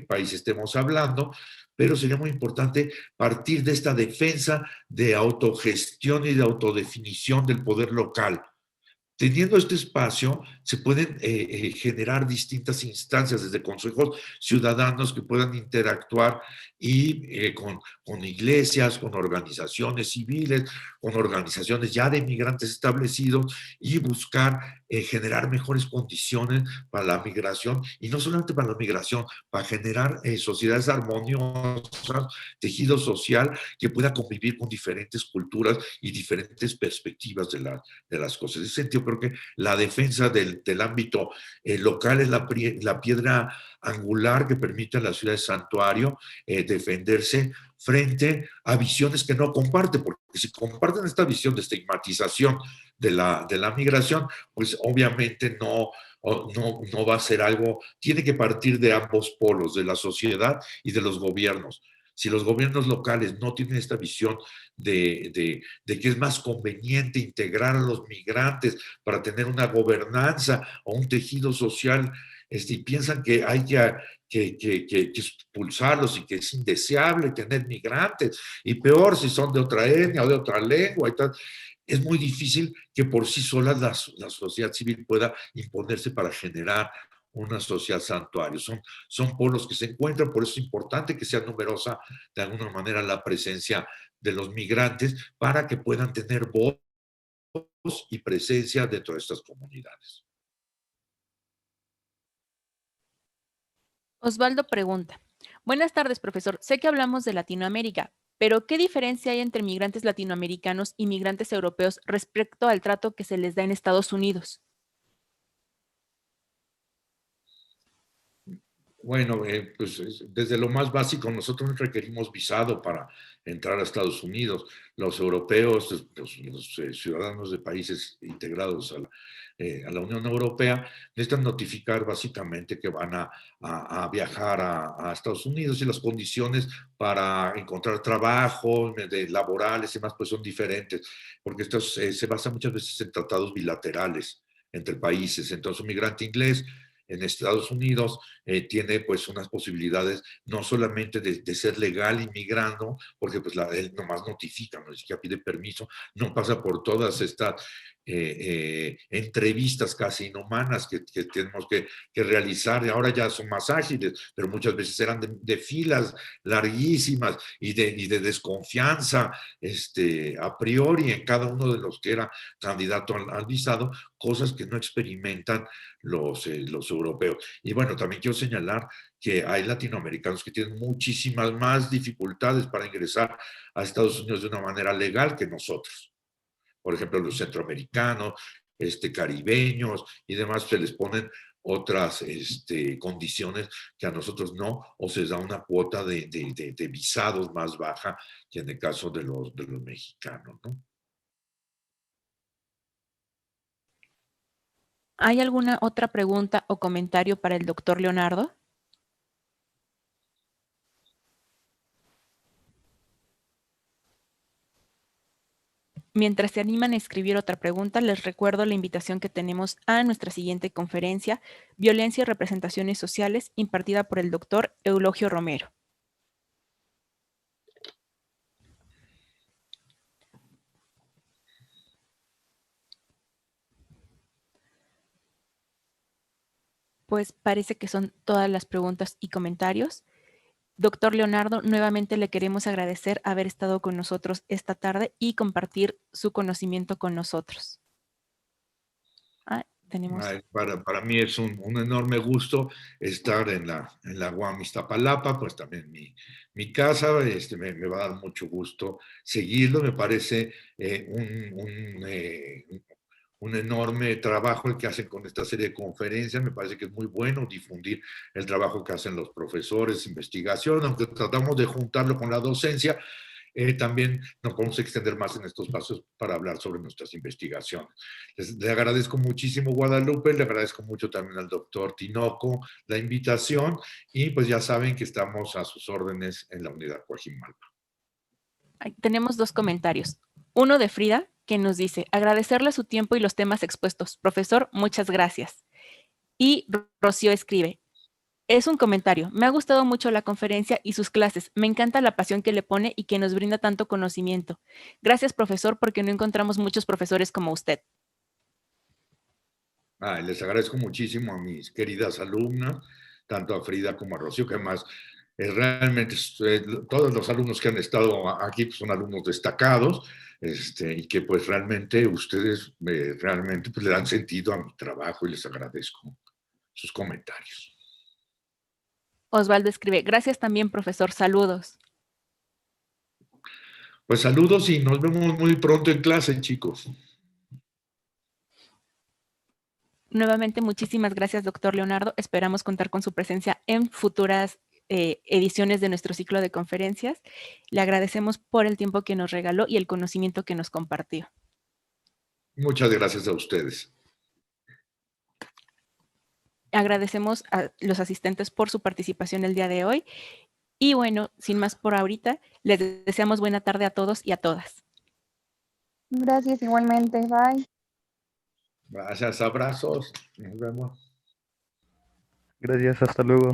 país estemos hablando, pero sería muy importante partir de esta defensa de autogestión y de autodefinición del poder local. Teniendo este espacio, se pueden generar distintas instancias, desde consejos ciudadanos que puedan interactuar y con iglesias, con organizaciones civiles, con organizaciones ya de migrantes establecidos, y buscar generar mejores condiciones para la migración, y no solamente para la migración, para generar sociedades armoniosas, tejido social que pueda convivir con diferentes culturas y diferentes perspectivas de las cosas. En ese sentido, creo que la defensa del ámbito local es la piedra angular que permite a la ciudad de santuario defenderse frente a visiones que no comparte, porque si comparten esta visión de estigmatización de la migración, pues obviamente no va a ser algo, tiene que partir de ambos polos, de la sociedad y de los gobiernos. Si los gobiernos locales no tienen esta visión de que es más conveniente integrar a los migrantes para tener una gobernanza o un tejido social, y piensan que hay que expulsarlos y que es indeseable tener migrantes, y peor si son de otra etnia o de otra lengua y tal, es muy difícil que por sí sola la sociedad civil pueda imponerse para generar una sociedad santuario. Son polos que se encuentran, por eso es importante que sea numerosa de alguna manera la presencia de los migrantes para que puedan tener voz y presencia dentro de estas comunidades. Osvaldo pregunta. Buenas tardes, profesor. Sé que hablamos de Latinoamérica, pero ¿qué diferencia hay entre migrantes latinoamericanos y migrantes europeos respecto al trato que se les da en Estados Unidos? Bueno, pues desde lo más básico, nosotros no requerimos visado para entrar a Estados Unidos. Los europeos, los ciudadanos de países integrados a la Unión Europea, necesitan notificar básicamente que van a viajar a Estados Unidos, y las condiciones para encontrar trabajo, laborales y demás, pues son diferentes, porque esto se basa muchas veces en tratados bilaterales entre países. Entonces, un migrante inglés en Estados Unidos tiene pues unas posibilidades no solamente de ser legal inmigrando, porque pues él nomás notifica, no siquiera pide permiso, no pasa por todas estas entrevistas casi inhumanas que tenemos que realizar. Ahora ya son más ágiles, pero muchas veces eran de filas larguísimas y de desconfianza a priori en cada uno de los que era candidato al visado, cosas que no experimentan los europeos. Y bueno, también quiero señalar que hay latinoamericanos que tienen muchísimas más dificultades para ingresar a Estados Unidos de una manera legal que nosotros. Por ejemplo, los centroamericanos, caribeños y demás, se les ponen otras condiciones que a nosotros no, o se da una cuota de visados más baja que en el caso de los mexicanos, ¿no? ¿Hay alguna otra pregunta o comentario para el doctor Leonardo? Mientras se animan a escribir otra pregunta, les recuerdo la invitación que tenemos a nuestra siguiente conferencia, Violencia y Representaciones Sociales, impartida por el doctor Eulogio Romero. Pues parece que son todas las preguntas y comentarios. Doctor Leonardo, nuevamente le queremos agradecer haber estado con nosotros esta tarde y compartir su conocimiento con nosotros. Para mí es un enorme gusto estar en la UAM Iztapalapa, pues también mi casa. Me va a dar mucho gusto seguirlo. Me parece un enorme trabajo el que hacen con esta serie de conferencias. Me parece que es muy bueno difundir el trabajo que hacen los profesores, investigación, aunque tratamos de juntarlo con la docencia. También nos podemos extender más en estos pasos para hablar sobre nuestras investigaciones. Le agradezco muchísimo, Guadalupe, le agradezco mucho también al doctor Tinoco la invitación, y pues ya saben que estamos a sus órdenes en la unidad Coajimalpa. Tenemos dos comentarios. Uno de Frida, que nos dice, agradecerle su tiempo y los temas expuestos. Profesor, muchas gracias. Y Rocío escribe, es un comentario. Me ha gustado mucho la conferencia y sus clases. Me encanta la pasión que le pone y que nos brinda tanto conocimiento. Gracias, profesor, porque no encontramos muchos profesores como usted. Les agradezco muchísimo a mis queridas alumnas, tanto a Frida como a Rocío, que además realmente todos los alumnos que han estado aquí pues, son alumnos destacados, y que pues realmente ustedes realmente pues, le dan sentido a mi trabajo, y les agradezco sus comentarios. Osvaldo escribe, gracias también, profesor, saludos. Pues saludos y nos vemos muy pronto en clase, chicos. Nuevamente, muchísimas gracias, doctor Leonardo. Esperamos contar con su presencia en futuras ediciones de nuestro ciclo de conferencias. Le agradecemos por el tiempo que nos regaló y el conocimiento que nos compartió. Muchas gracias a ustedes. Agradecemos a los asistentes por su participación el día de hoy. Y bueno, sin más por ahorita, les deseamos buena tarde a todos y a todas. Gracias igualmente. Bye. Gracias, abrazos. Nos vemos. Gracias, hasta luego.